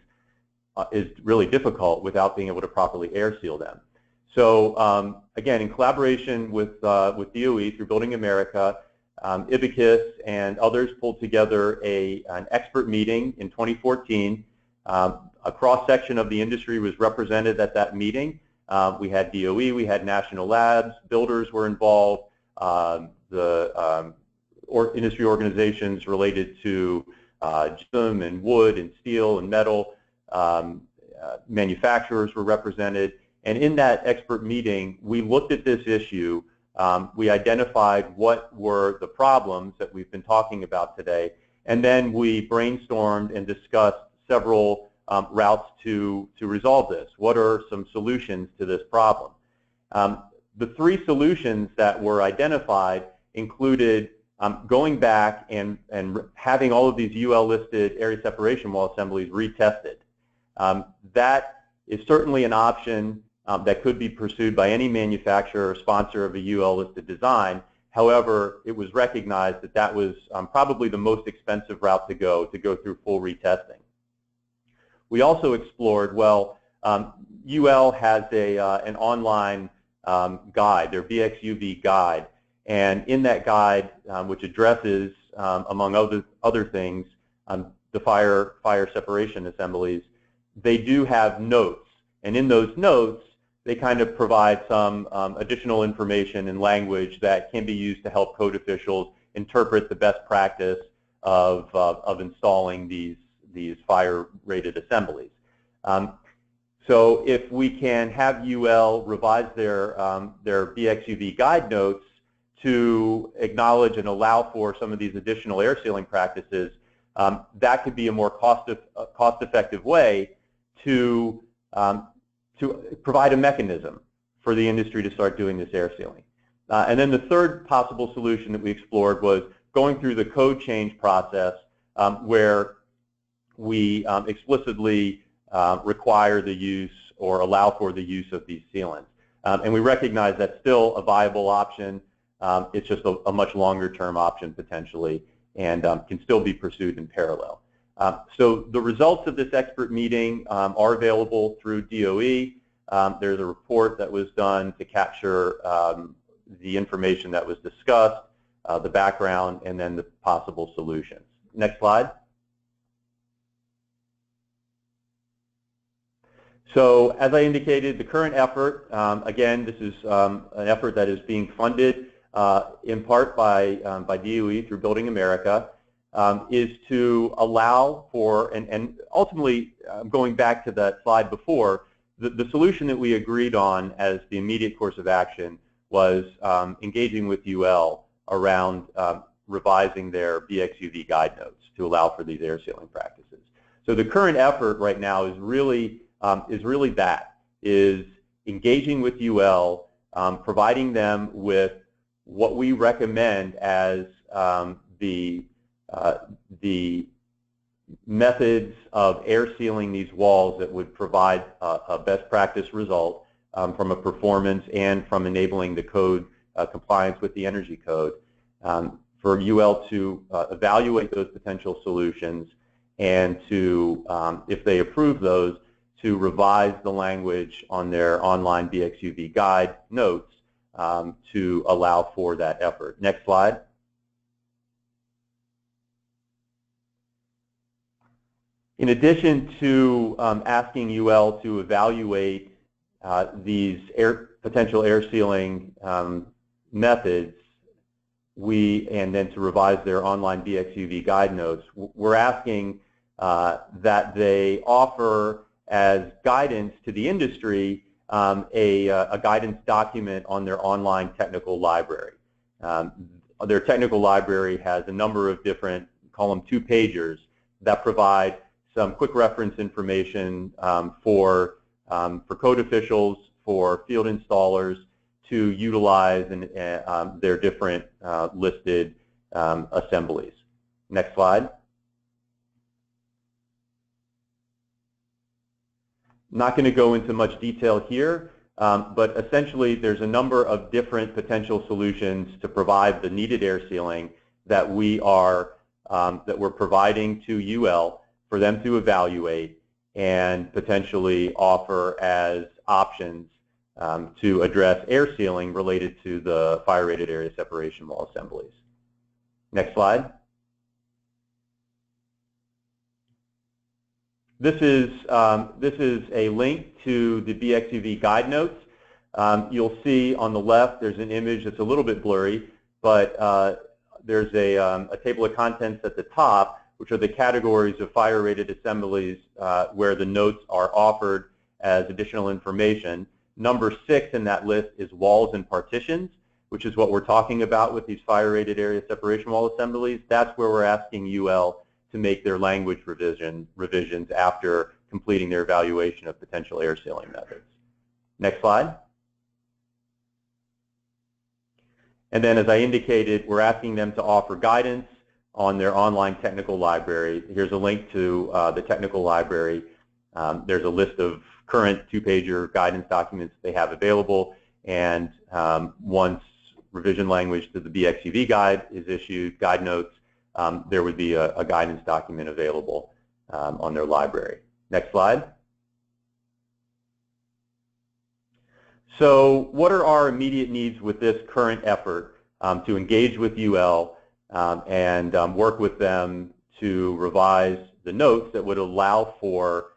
is really difficult without being able to properly air seal them. So again, in collaboration with DOE through Building America, IBACOS and others pulled together an expert meeting in 2014. A cross-section of the industry was represented at that meeting. We had DOE, we had national labs, builders were involved, industry organizations related to gypsum and wood and steel and metal, manufacturers were represented. And in that expert meeting, we looked at this issue. We identified what were the problems that we've been talking about today, and then we brainstormed and discussed several routes to resolve this? What are some solutions to this problem? The three solutions that were identified included going back and having all of these UL-listed area separation wall assemblies retested. That is certainly an option that could be pursued by any manufacturer or sponsor of a UL-listed design. However, it was recognized that that was probably the most expensive route to go through full retesting. We also explored, well, UL has an online guide, their BXUV guide, and in that guide, which addresses, among other things, the fire separation assemblies, they do have notes, and in those notes, they kind of provide some additional information and language that can be used to help code officials interpret the best practice of installing these fire-rated assemblies. So if we can have UL revise their BXUV guide notes to acknowledge and allow for some of these additional air sealing practices, that could be a more cost-effective way to provide a mechanism for the industry to start doing this air sealing. And then the third possible solution that we explored was going through the code change process where we explicitly require the use or allow for the use of these sealants. And we recognize that's still a viable option. It's just a much longer term option potentially and can still be pursued in parallel. So the results of this expert meeting are available through DOE. There's a report that was done to capture the information that was discussed, the background, and then the possible solutions. Next slide. So as I indicated, the current effort, again, this is an effort that is being funded in part by DOE through Building America, is to allow for, and ultimately going back to that slide before, the solution that we agreed on as the immediate course of action was engaging with UL around revising their BXUV guide notes to allow for these air sealing practices. So the current effort right now is really engaging with UL, providing them with what we recommend as the methods of air sealing these walls that would provide a best practice result from a performance and from enabling the code compliance with the energy code, for UL to evaluate those potential solutions and to, if they approve those, to revise the language on their online BXUV guide notes to allow for that effort. Next slide. In addition to asking UL to evaluate these potential air sealing methods, and then to revise their online BXUV guide notes, we're asking that they offer as guidance to the industry a guidance document on their online technical library. Their technical library has a number of different, call them two-pagers, that provide some quick reference information for code officials, for field installers to utilize in their different listed assemblies. Next slide. Not going to go into much detail here, but essentially there's a number of different potential solutions to provide the needed air sealing that we're providing to UL for them to evaluate and potentially offer as options to address air sealing related to the fire-rated area separation wall assemblies. Next slide. This is a link to the BXUV guide notes. You'll see on the left there's an image that's a little bit blurry, but there's a table of contents at the top, which are the categories of fire-rated assemblies where the notes are offered as additional information. Number 6 in that list is walls and partitions, which is what we're talking about with these fire-rated area separation wall assemblies. That's where we're asking UL to make their language revisions after completing their evaluation of potential air sealing methods. Next slide. And then, as I indicated, we're asking them to offer guidance on their online technical library. Here's a link to the technical library. There's a list of current two-pager guidance documents they have available, and once revision language to the BXUV guide is issued, guide notes, there would be a guidance document available on their library. Next slide. So what are our immediate needs with this current effort to engage with UL and work with them to revise the notes that would allow for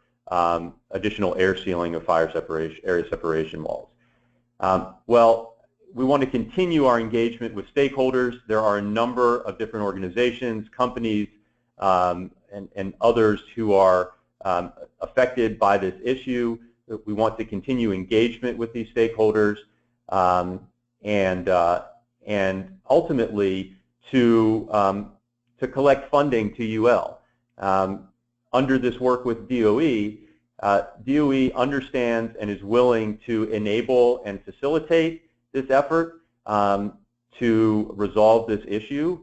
additional air sealing of area separation walls? Well, we want to continue our engagement with stakeholders. There are a number of different organizations, companies, and others who are affected by this issue. We want to continue engagement with these stakeholders and ultimately to collect funding to UL. Under this work with DOE, DOE understands and is willing to enable and facilitate this effort to resolve this issue.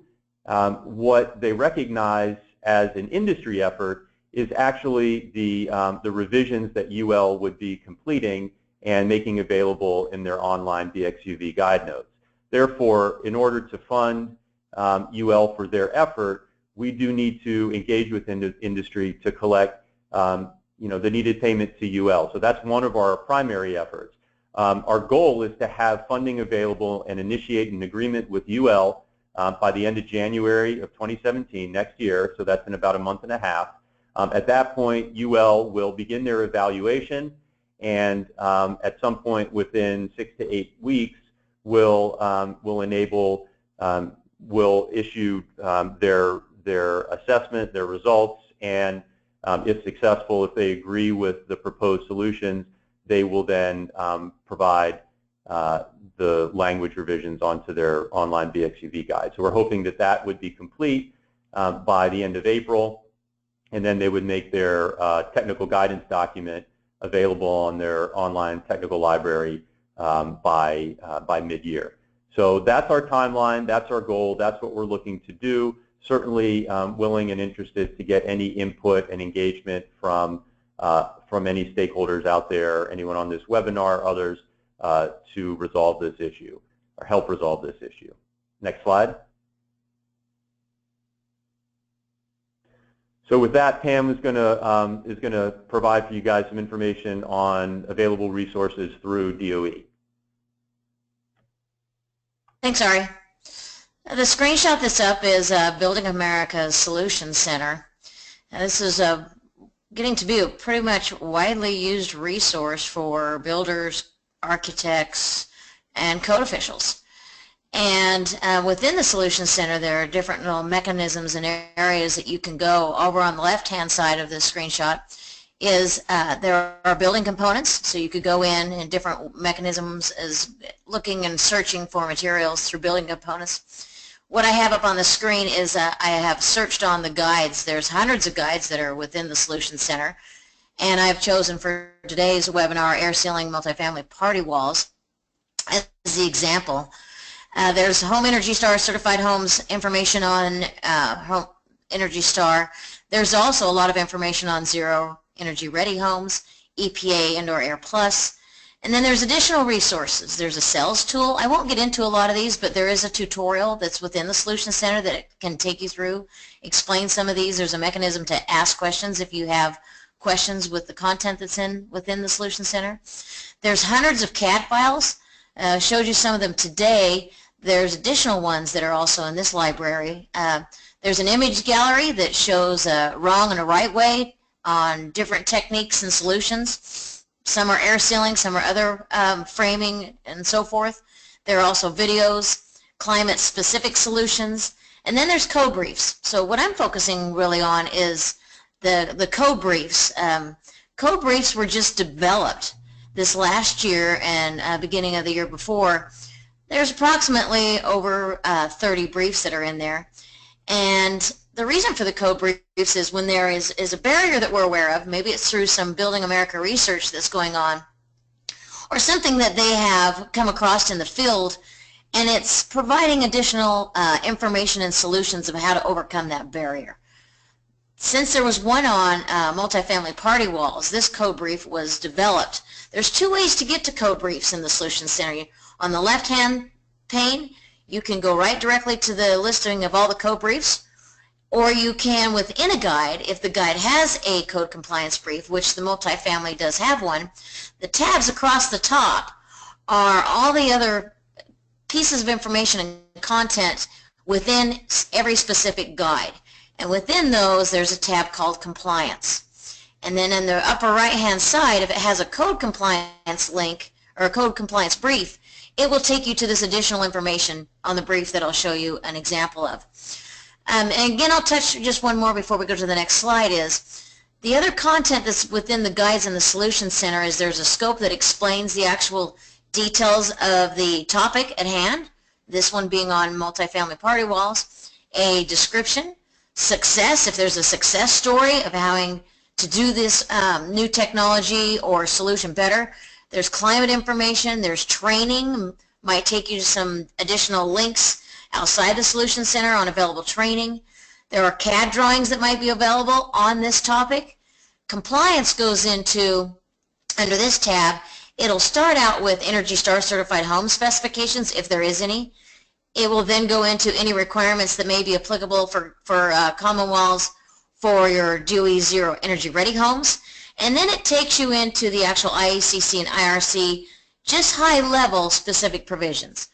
What they recognize as an industry effort is actually the revisions that UL would be completing and making available in their online BXUV guide notes. Therefore, in order to fund UL for their effort, we do need to engage with industry to collect the needed payment to UL. So that's one of our primary efforts. Our goal is to have funding available and initiate an agreement with UL by the end of January of 2017, next year, so that's in about a month and a half. At that point, UL will begin their evaluation, and at some point within 6 to 8 weeks, will issue their assessment, their results, and if successful, if they agree with the proposed solutions, they will then provide the language revisions onto their online BXUV guide. So we're hoping that that would be complete by the end of April, and then they would make their technical guidance document available on their online technical library by mid-year. So that's our timeline, that's our goal, that's what we're looking to do. Certainly willing and interested to get any input and engagement from any stakeholders out there, anyone on this webinar, others, to resolve this issue or help resolve this issue. Next slide. So with that, Pam is going to provide for you guys some information on available resources through DOE. Thanks, Ari. The screenshot that's up is Building America's Solutions Center. Now, this is getting to be a pretty much widely used resource for builders, architects, and code officials. And within the Solutions Center, there are different little mechanisms and areas that you can go. Over on the left-hand side of this screenshot is there are building components, so you could go in and different mechanisms as looking and searching for materials through building components. What I have up on the screen is I have searched on the guides. There's hundreds of guides that are within the Solutions Center, and I've chosen for today's webinar air sealing multifamily party walls as the example. There's Home Energy Star certified homes information on Home Energy Star. There's also a lot of information on Zero Energy Ready homes, EPA Indoor Air Plus, and then there's additional resources. There's a sales tool. I won't get into a lot of these, but there is a tutorial that's within the Solutions Center that can take you through, explain some of these. There's a mechanism to ask questions if you have questions with the content that's within the Solutions Center. There's hundreds of CAD files. Showed you some of them today. There's additional ones that are also in this library. There's an image gallery that shows a wrong and a right way on different techniques and solutions. Some are air sealing, some are other framing and so forth. There are also videos, climate-specific solutions, and then there's code briefs. So what I'm focusing really on is the code briefs. Code briefs were just developed this last year and beginning of the year before. There's approximately over 30 briefs that are in there, and the reason for the code briefs is when there is a barrier that we're aware of, maybe it's through some Building America research that's going on, or something that they have come across in the field, and it's providing additional information and solutions of how to overcome that barrier. Since there was one on multifamily party walls, this code brief was developed. There's two ways to get to code briefs in the Solutions Center. On the left-hand pane, you can go right directly to the listing of all the code briefs, or you can, within a guide, if the guide has a code compliance brief, which the multifamily does have one, the tabs across the top are all the other pieces of information and content within every specific guide. And within those, there's a tab called Compliance. And then in the upper right-hand side, if it has a code compliance link or a code compliance brief, it will take you to this additional information on the brief that I'll show you an example of. And again, I'll touch just one more before we go to the next slide. Is the other content that's within the guides in the Solutions Center is there's a scope that explains the actual details of the topic at hand, this one being on multifamily party walls, a description, success, if there's a success story of how to do this new technology or solution better. There's climate information, there's training, might take you to some additional links outside the Solutions Center on available training. There are CAD drawings that might be available on this topic. Compliance goes into, under this tab, it'll start out with Energy Star certified home specifications, if there is any. It will then go into any requirements that may be applicable for common walls for your DOE Zero Energy Ready homes. And then it takes you into the actual IECC and IRC, just high-level specific provisions.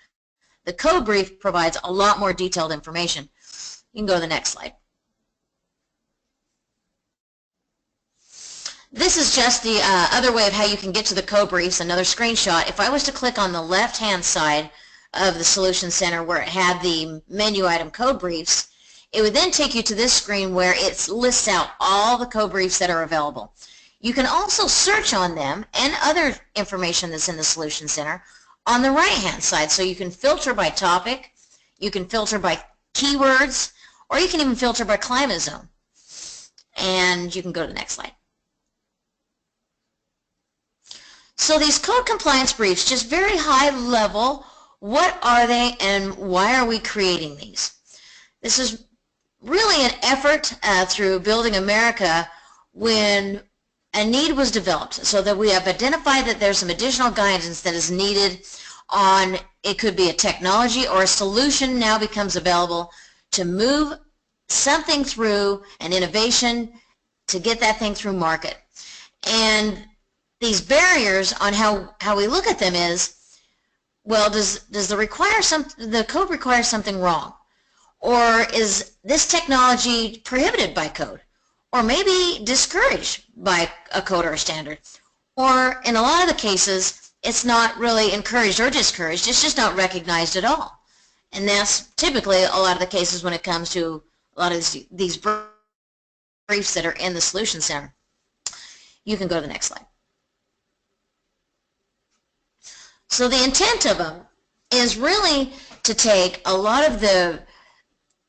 The code brief provides a lot more detailed information. You can go to the next slide. This is just the other way of how you can get to the code briefs, another screenshot. If I was to click on the left-hand side of the Solutions Center where it had the menu item code briefs, it would then take you to this screen where it lists out all the code briefs that are available. You can also search on them and other information that's in the Solutions Center on the right-hand side. So you can filter by topic, you can filter by keywords, or you can even filter by climate zone. And you can go to the next slide. So these code compliance briefs, just very high level, what are they and why are we creating these? This is really an effort through Building America when a need was developed, so that we have identified that there's some additional guidance that is needed on, it could be a technology or a solution now becomes available to move something through an innovation to get that thing through market. And these barriers on how we look at them is, well, does the code require something wrong? Or is this technology prohibited by code? Or maybe discouraged by a code or a standard? Or in a lot of the cases, it's not really encouraged or discouraged, it's just not recognized at all. And that's typically a lot of the cases when it comes to a lot of these briefs that are in the Solutions Center. You can go to the next slide. So the intent of them is really to take a lot of the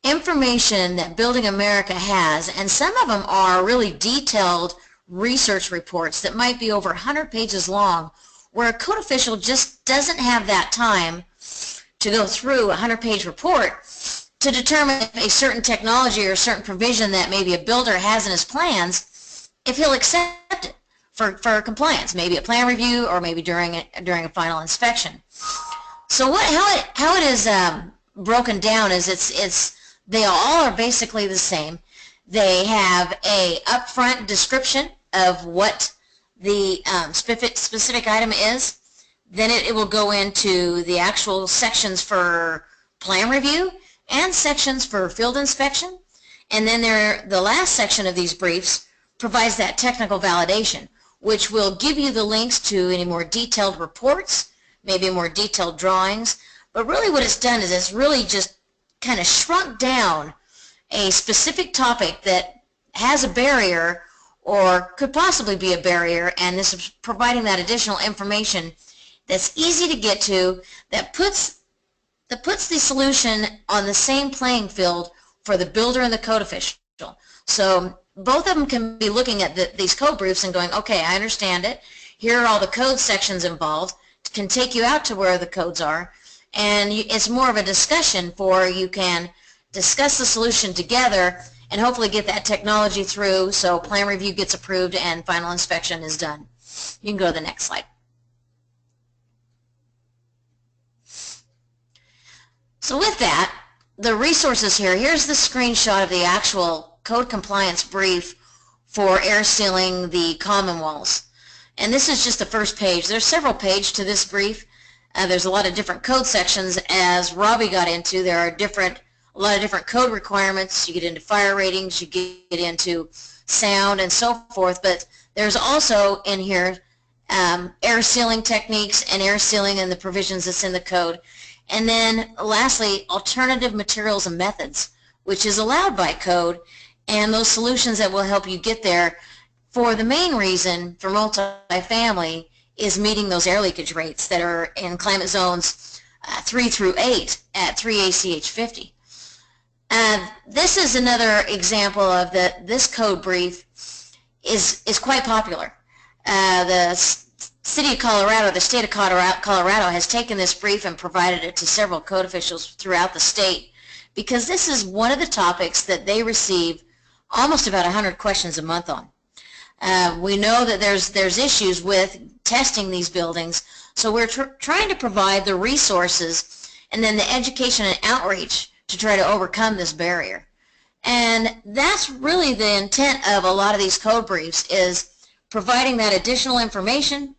information that Building America has, and some of them are really detailed research reports that might be over 100 pages long, where a code official just doesn't have that time to go through a 100-page report to determine if a certain technology or a certain provision that maybe a builder has in his plans, if he'll accept it for compliance, maybe a plan review or maybe during a final inspection. So how it is broken down is they all are basically the same. They have a upfront description of what the specific item is. Then it will go into the actual sections for plan review and sections for field inspection. And then the last section of these briefs provides that technical validation, which will give you the links to any more detailed reports, maybe more detailed drawings. But really what it's done is it's really just kind of shrunk down a specific topic that has a barrier or could possibly be a barrier, and this is providing that additional information that's easy to get to, that puts the solution on the same playing field for the builder and the code official. So both of them can be looking at these code briefs and going, okay, I understand it. Here are all the code sections involved. Can take you out to where the codes are. And it's more of a discussion for you can discuss the solution together and hopefully get that technology through so plan review gets approved and final inspection is done. You can go to the next slide. So with that, the resources here, here's the screenshot of the actual code compliance brief for air sealing the common walls. And this is just the first page. There's several pages to this brief. There's a lot of different code sections. As Robby got into, there are a lot of different code requirements. You get into fire ratings, you get into sound and so forth, but there's also in here air sealing techniques and air sealing and the provisions that's in the code. And then lastly, alternative materials and methods, which is allowed by code, and those solutions that will help you get there. For the main reason for multifamily is meeting those air leakage rates that are in climate zones 3 through 8 at 3 ACH 50. This is another example of this code brief is quite popular. The City of Colorado, the state of Colorado has taken this brief and provided it to several code officials throughout the state because this is one of the topics that they receive almost about 100 questions a month on. We know that there's issues with testing these buildings, so we're trying to provide the resources and then the education and outreach to try to overcome this barrier. And that's really the intent of a lot of these code briefs, is providing that additional information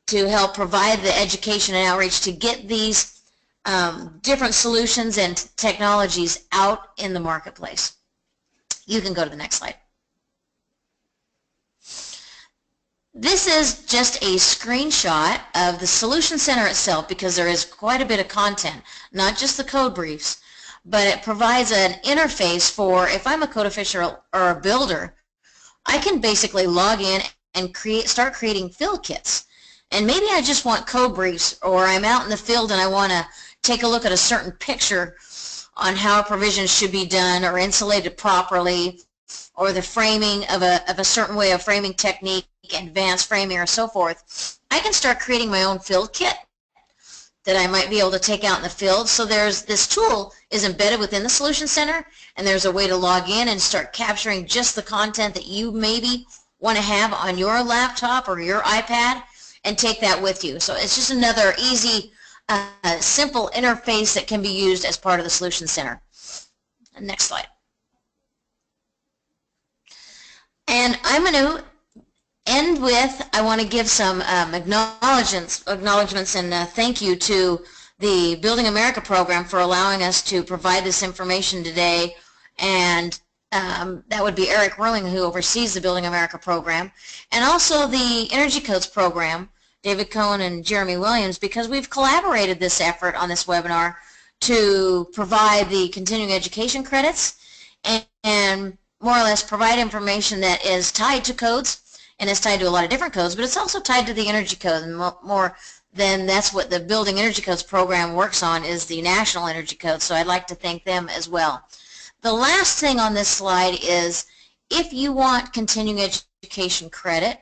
to help provide the education and outreach to get these different solutions and technologies out in the marketplace. You can go to the next slide. This is just a screenshot of the Solution Center itself because there is quite a bit of content, not just the code briefs, but it provides an interface for, if I'm a code official or a builder, I can basically log in and start creating field kits. And maybe I just want code briefs, or I'm out in the field and I want to take a look at a certain picture on how a provision should be done or insulated properly, or the framing of a certain way of framing technique, advanced framing or so forth. I can start creating my own field kit that I might be able to take out in the field. So there's this tool is embedded within the Solution Center, and there's a way to log in and start capturing just the content that you maybe want to have on your laptop or your iPad and take that with you. So it's just another easy, simple interface that can be used as part of the Solution Center. Next slide. And I'm going to end with, I want to give some acknowledgements and thank you to the Building America program for allowing us to provide this information today. And that would be Eric Ruling, who oversees the Building America program, and also the Energy Codes program, David Cohen and Jeremy Williams, because we've collaborated this effort on this webinar to provide the continuing education credits and more or less provide information that is tied to codes, and it's tied to a lot of different codes, but it's also tied to the Energy Code, and more than that's what the Building Energy Codes program works on, is the National Energy Code, so I'd like to thank them as well. The last thing on this slide is, if you want continuing education credit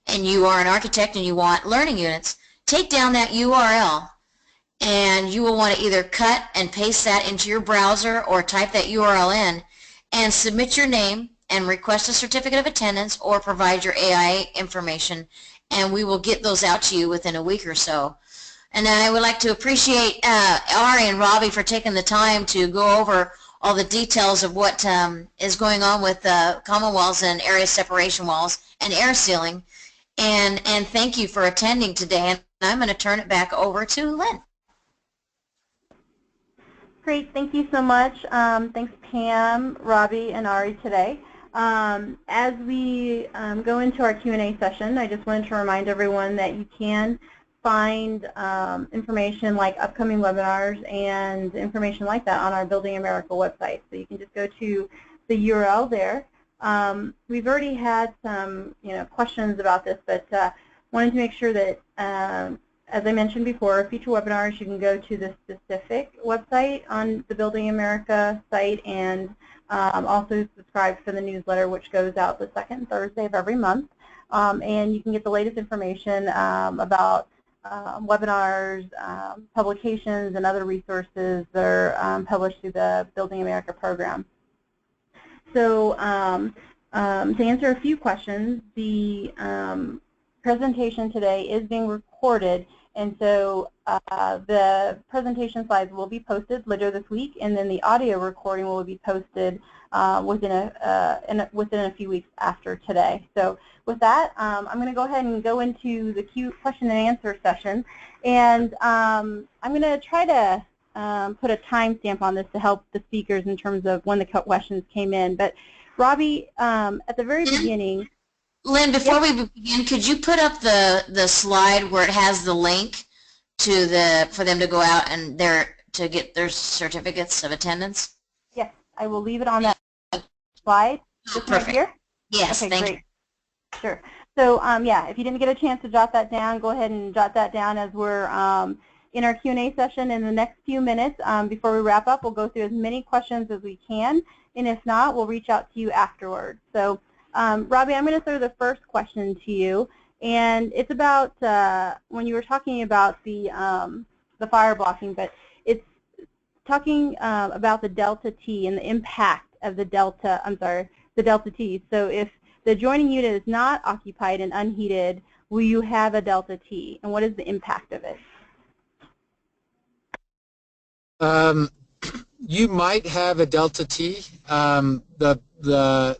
and you are an architect and you want learning units, take down that URL and you will want to either cut and paste that into your browser or type that URL in and submit your name and request a certificate of attendance or provide your AIA information, and we will get those out to you within a week or so. And I would like to appreciate Ari and Robby for taking the time to go over all the details of what is going on with common walls and area separation walls and air sealing. And thank you for attending today. And I'm going to turn it back over to Lynn. Great, thank you so much. Thanks Pam, Robby, and Ari today. As we go into our Q&A session, I just wanted to remind everyone that you can find information like upcoming webinars and information like that on our Building America website. So you can just go to the URL there. We've already had some questions about this, but wanted to make sure that as I mentioned before, future webinars, you can go to the specific website on the Building America site and also subscribe for the newsletter, which goes out the second Thursday of every month. And you can get the latest information about webinars, publications, and other resources that are published through the Building America program. So to answer a few questions, the presentation today is being recorded, and so the presentation slides will be posted later this week, and then the audio recording will be posted within a few weeks after today. So with that, I'm going to go ahead and go into the question and answer session, and I'm going to try to put a timestamp on this to help the speakers in terms of when the questions came in. But Robby, at the very beginning. Lynn, before we begin, could you put up the slide where it has the link to for them to go out and to get their certificates of attendance? Yes, I will leave it on that slide. Just right here? Yes, okay, thank great. you. Sure. So yeah, if you didn't get a chance to jot that down, go ahead and jot that down as we're in our Q&A session in the next few minutes. Before we wrap up, we'll go through as many questions as we can, and if not, we'll reach out to you afterwards. So Robby, I'm going to throw the first question to you, and it's about when you were talking about the fire blocking, but it's talking about the delta T and the impact of the delta T. So if the adjoining unit is not occupied and unheated, will you have a delta T, and what is the impact of it? You might have a delta T. The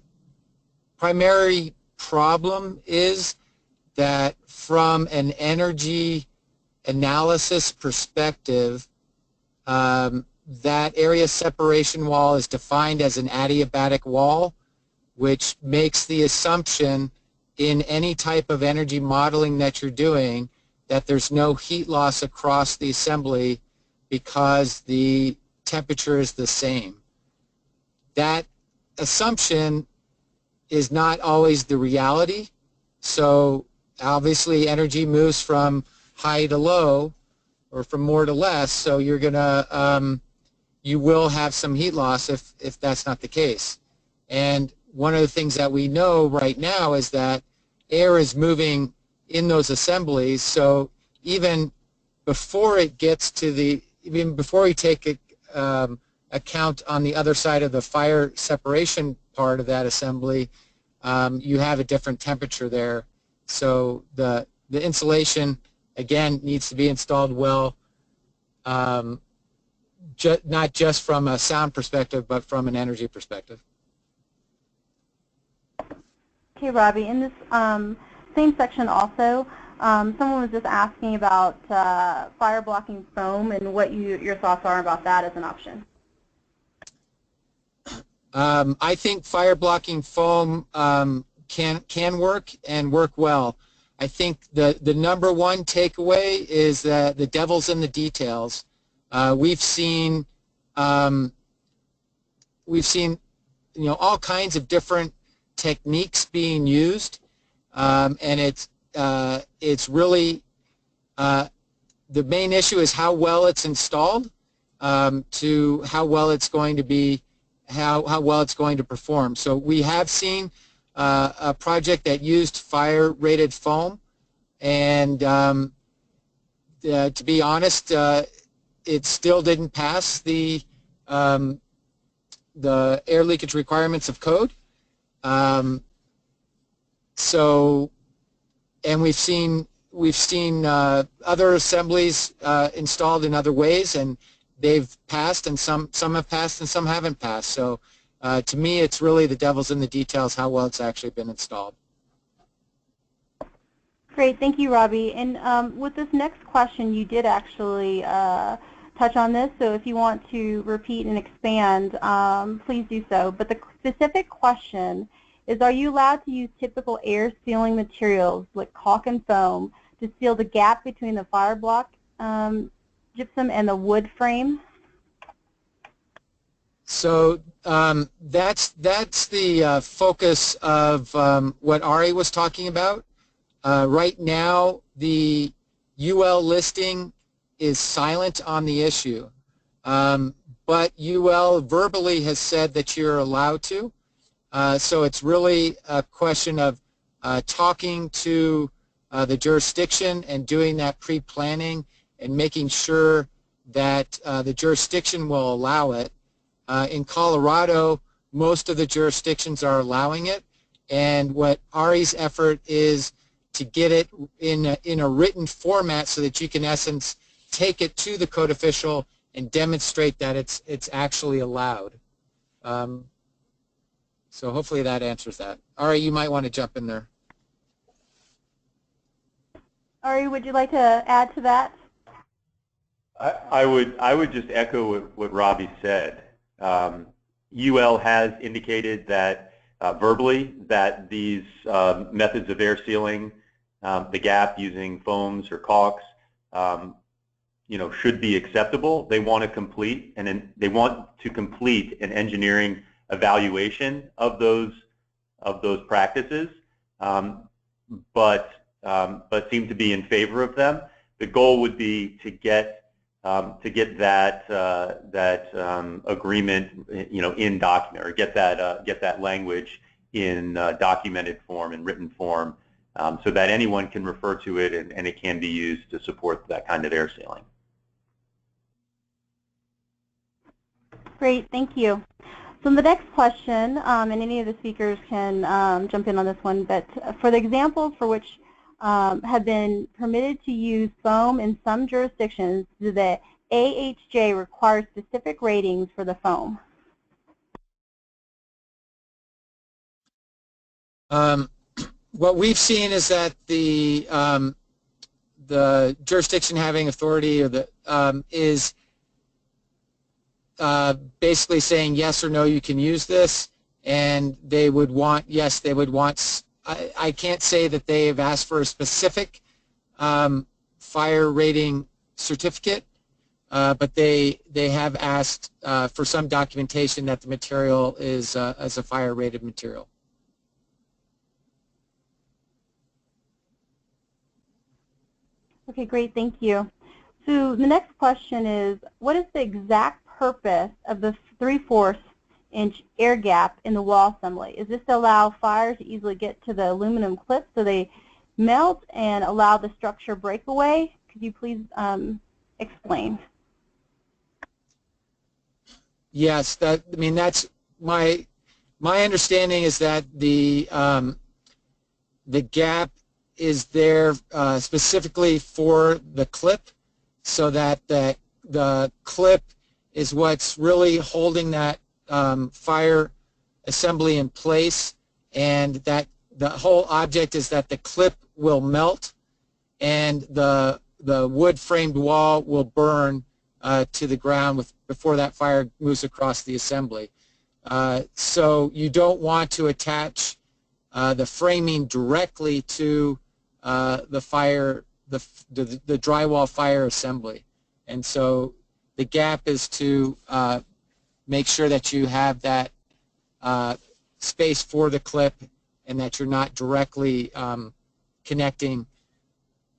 primary problem is that from an energy analysis perspective, that area separation wall is defined as an adiabatic wall, which makes the assumption in any type of energy modeling that you're doing that there's no heat loss across the assembly because the temperature is the same. That assumption is not always the reality. So obviously energy moves from high to low or from more to less, so you're gonna you will have some heat loss if that's not the case. And one of the things that we know right now is that air is moving in those assemblies, so even before it gets to even before we take account on the other side of the fire separation part of that assembly, you have a different temperature there. So the insulation, again, needs to be installed well, not just from a sound perspective, but from an energy perspective. Okay, Robby, in this same section also, someone was just asking about fire blocking foam and what your thoughts are about that as an option. I think fire blocking foam can work and work well. I think the number one takeaway is that the devil's in the details. We've seen all kinds of different techniques being used, and it's really the main issue is how well it's installed to how well it's going to be, how well it's going to perform. So we have seen a project that used fire-rated foam, and to be honest, it still didn't pass the air leakage requirements of code. And we've seen other assemblies installed in other ways, and they've passed, and some have passed and some haven't passed. So to me, it's really the devil's in the details how well it's actually been installed. Great, thank you, Robby. And with this next question, you did actually touch on this, so if you want to repeat and expand, please do so. But the specific question is, are you allowed to use typical air sealing materials like caulk and foam to seal the gap between the fire block gypsum and the wood frame? So that's the focus of what Ari was talking about. Right now, the UL listing is silent on the issue, but UL verbally has said that you're allowed to. So it's really a question of talking to the jurisdiction and doing that pre-planning and making sure that the jurisdiction will allow it. In Colorado, most of the jurisdictions are allowing it, and what Ari's effort is to get it in a written format so that you can, in essence, take it to the code official and demonstrate that it's actually allowed. So hopefully that answers that. Ari, you might want to jump in there. Ari, would you like to add to that? I would just echo what Robby said. UL has indicated that verbally that these methods of air sealing, the gap using foams or caulks, should be acceptable. They want to complete an engineering evaluation of those practices, but seem to be in favor of them. The goal would be to get that agreement, in document, or get that language in documented form and written form, so that anyone can refer to it and it can be used to support that kind of air sealing. Great, thank you. So the next question, and any of the speakers can jump in on this one, but for the examples for which have been permitted to use foam in some jurisdictions, do the AHJ require specific ratings for the foam? What we've seen is that the jurisdiction having authority, or is basically saying yes or no, you can use this, and they would want, yes, they would want, I can't say that they have asked for a specific fire rating certificate, but they have asked for some documentation that the material is as a fire rated material. Okay, great, thank you. So the next question is, what is the exact purpose of the 3/4 inch air gap in the wall assembly? Is this to allow fire to easily get to the aluminum clips so they melt and allow the structure breakaway? Could you please explain? Yes, that's my understanding is that the gap is there specifically for the clip, so that the clip is what's really holding that fire assembly in place, and that the whole object is that the clip will melt and the wood framed wall will burn to the ground before that fire moves across the assembly. So you don't want to attach the framing directly to the drywall fire assembly, and so the gap is to make sure that you have that space for the clip and that you're not directly connecting,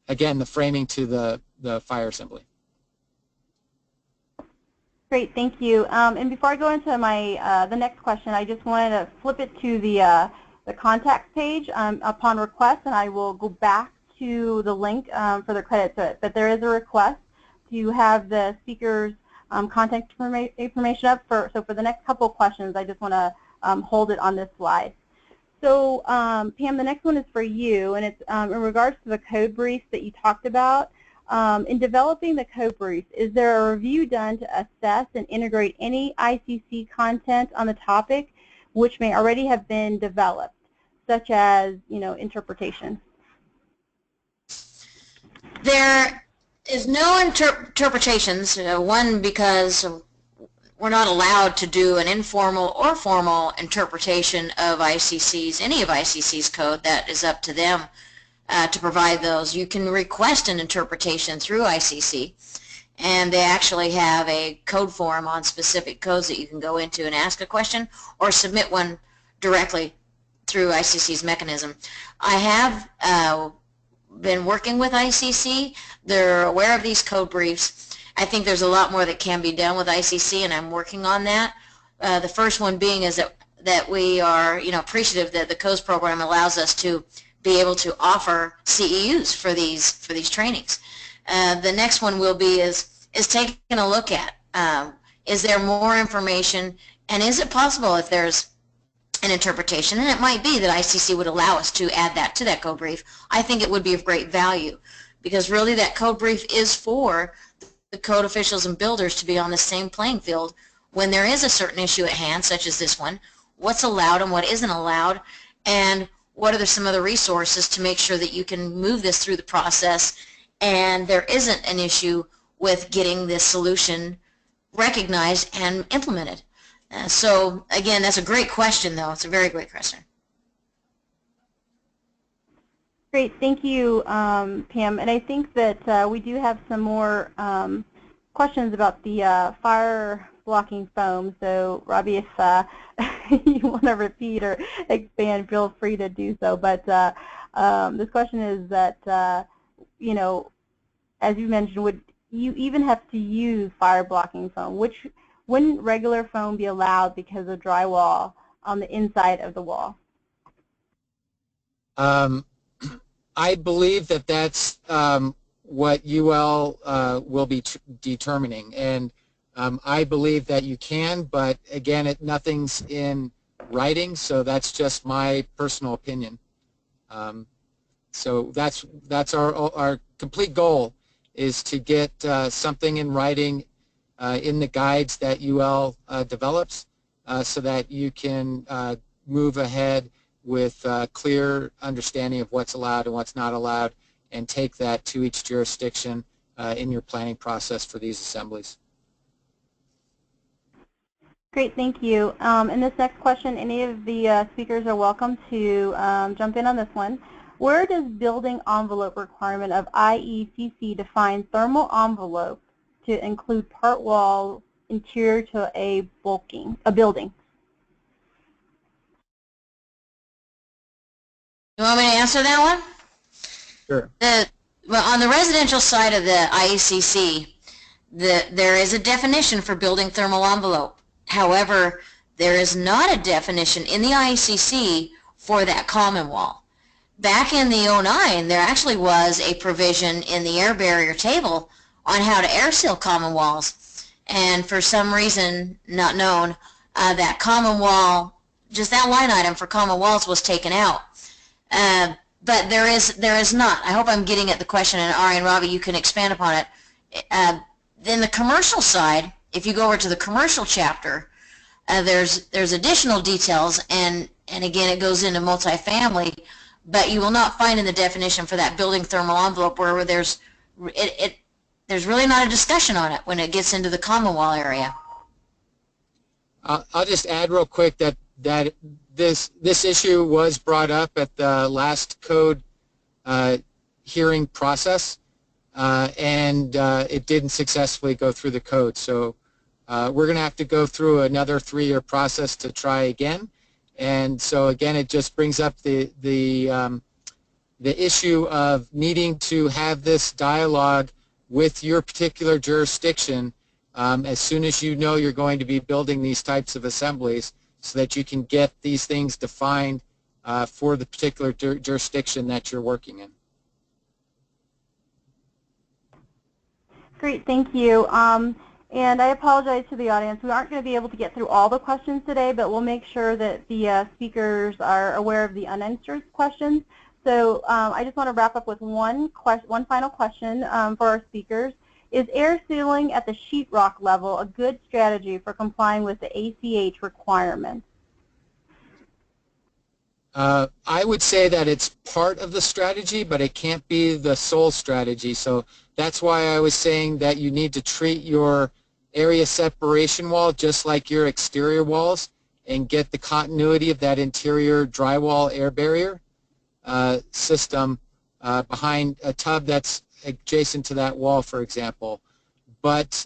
again, the framing to the fire assembly. Great, thank you. And before I go into my the next question, I just wanted to flip it to the contact page upon request, and I will go back to the link for the credit to it. But there is a request to have the speaker's contact information up. So for the next couple of questions, I just want to hold it on this slide. So Pam, the next one is for you, and it's in regards to the code briefs that you talked about. In developing the code briefs, is there a review done to assess and integrate any ICC content on the topic which may already have been developed, such as, interpretation? There is no interpretations, one, because we're not allowed to do an informal or formal interpretation of ICC's, any of ICC's code. That is up to them to provide those. You can request an interpretation through ICC, and they actually have a code forum on specific codes that you can go into and ask a question or submit one directly through ICC's mechanism. I have been working with ICC. They're aware of these code briefs. I think there's a lot more that can be done with ICC, and I'm working on that. The first one being is that we are, appreciative that the COES program allows us to be able to offer CEUs for these trainings. The next one will be is taking a look at, is there more information, and is it possible if there's an interpretation, and it might be that ICC would allow us to add that to that code brief. I think it would be of great value, because really that code brief is for the code officials and builders to be on the same playing field when there is a certain issue at hand, such as this one, what's allowed and what isn't allowed, and what are some of the resources to make sure that you can move this through the process and there isn't an issue with getting this solution recognized and implemented. So again, that's a great question, though. It's a very great question. Great, thank you, Pam. And I think that we do have some more questions about the fire blocking foam. So Robby, if you want to repeat or expand, feel free to do so. But this question is that, as you mentioned, would you even have to use fire blocking foam? Wouldn't regular foam be allowed because of drywall on the inside of the wall? I believe that that's what UL will be determining, and I believe that you can, but again, nothing's in writing, so that's just my personal opinion. So that's our complete goal, is to get something in writing in the guides that UL develops, so that you can move ahead with clear understanding of what's allowed and what's not allowed, and take that to each jurisdiction in your planning process for these assemblies. Great, thank you. And this next question, any of the speakers are welcome to jump in on this one. Where does building envelope requirement of IECC define thermal envelope to include part wall interior to a building? You want me to answer that one? Sure. Well, on the residential side of the IECC, there is a definition for building thermal envelope. However, there is not a definition in the IECC for that common wall. Back in the 09, there actually was a provision in the air barrier table on how to air seal common walls. And for some reason not known, that common wall, just that line item for common walls was taken out. But there is not. I hope I'm getting at the question, and Ari and Robby, you can expand upon it. Then the commercial side, if you go over to the commercial chapter, there's additional details, and again it goes into multifamily, but you will not find in the definition for that building thermal envelope where there's really not a discussion on it when it gets into the common wall area. I'll just add real quick that this issue was brought up at the last code hearing process, and it didn't successfully go through the code. So we're going to have to go through another 3-year process to try again. And so again, it just brings up the issue of needing to have this dialogue with your particular jurisdiction as soon as you know you're going to be building these types of assemblies, so that you can get these things defined for the particular jurisdiction that you're working in. Great, thank you. And I apologize to the audience. We aren't going to be able to get through all the questions today, but we'll make sure that the speakers are aware of the unanswered questions. So I just want to wrap up with one final question for our speakers. Is air sealing at the sheetrock level a good strategy for complying with the ACH requirements? I would say that it's part of the strategy, but it can't be the sole strategy. So that's why I was saying that you need to treat your area separation wall just like your exterior walls and get the continuity of that interior drywall air barrier system behind a tub that's adjacent to that wall, for example. But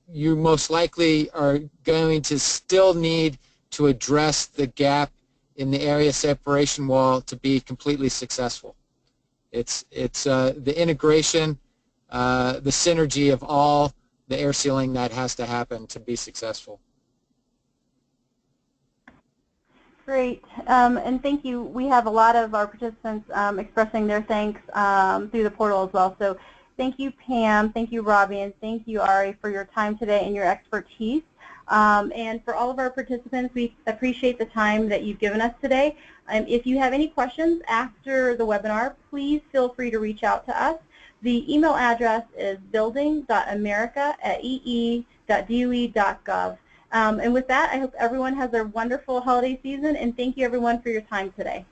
you most likely are going to still need to address the gap in the area separation wall to be completely successful. It's the integration, the synergy of all the air sealing that has to happen to be successful. Great, and thank you. We have a lot of our participants expressing their thanks through the portal as well. So thank you, Pam, thank you, Robby, and thank you, Ari, for your time today and your expertise. And for all of our participants, we appreciate the time that you've given us today. If you have any questions after the webinar, please feel free to reach out to us. The email address is building.america@ee.doe.gov. And with that, I hope everyone has a wonderful holiday season, and thank you everyone for your time today.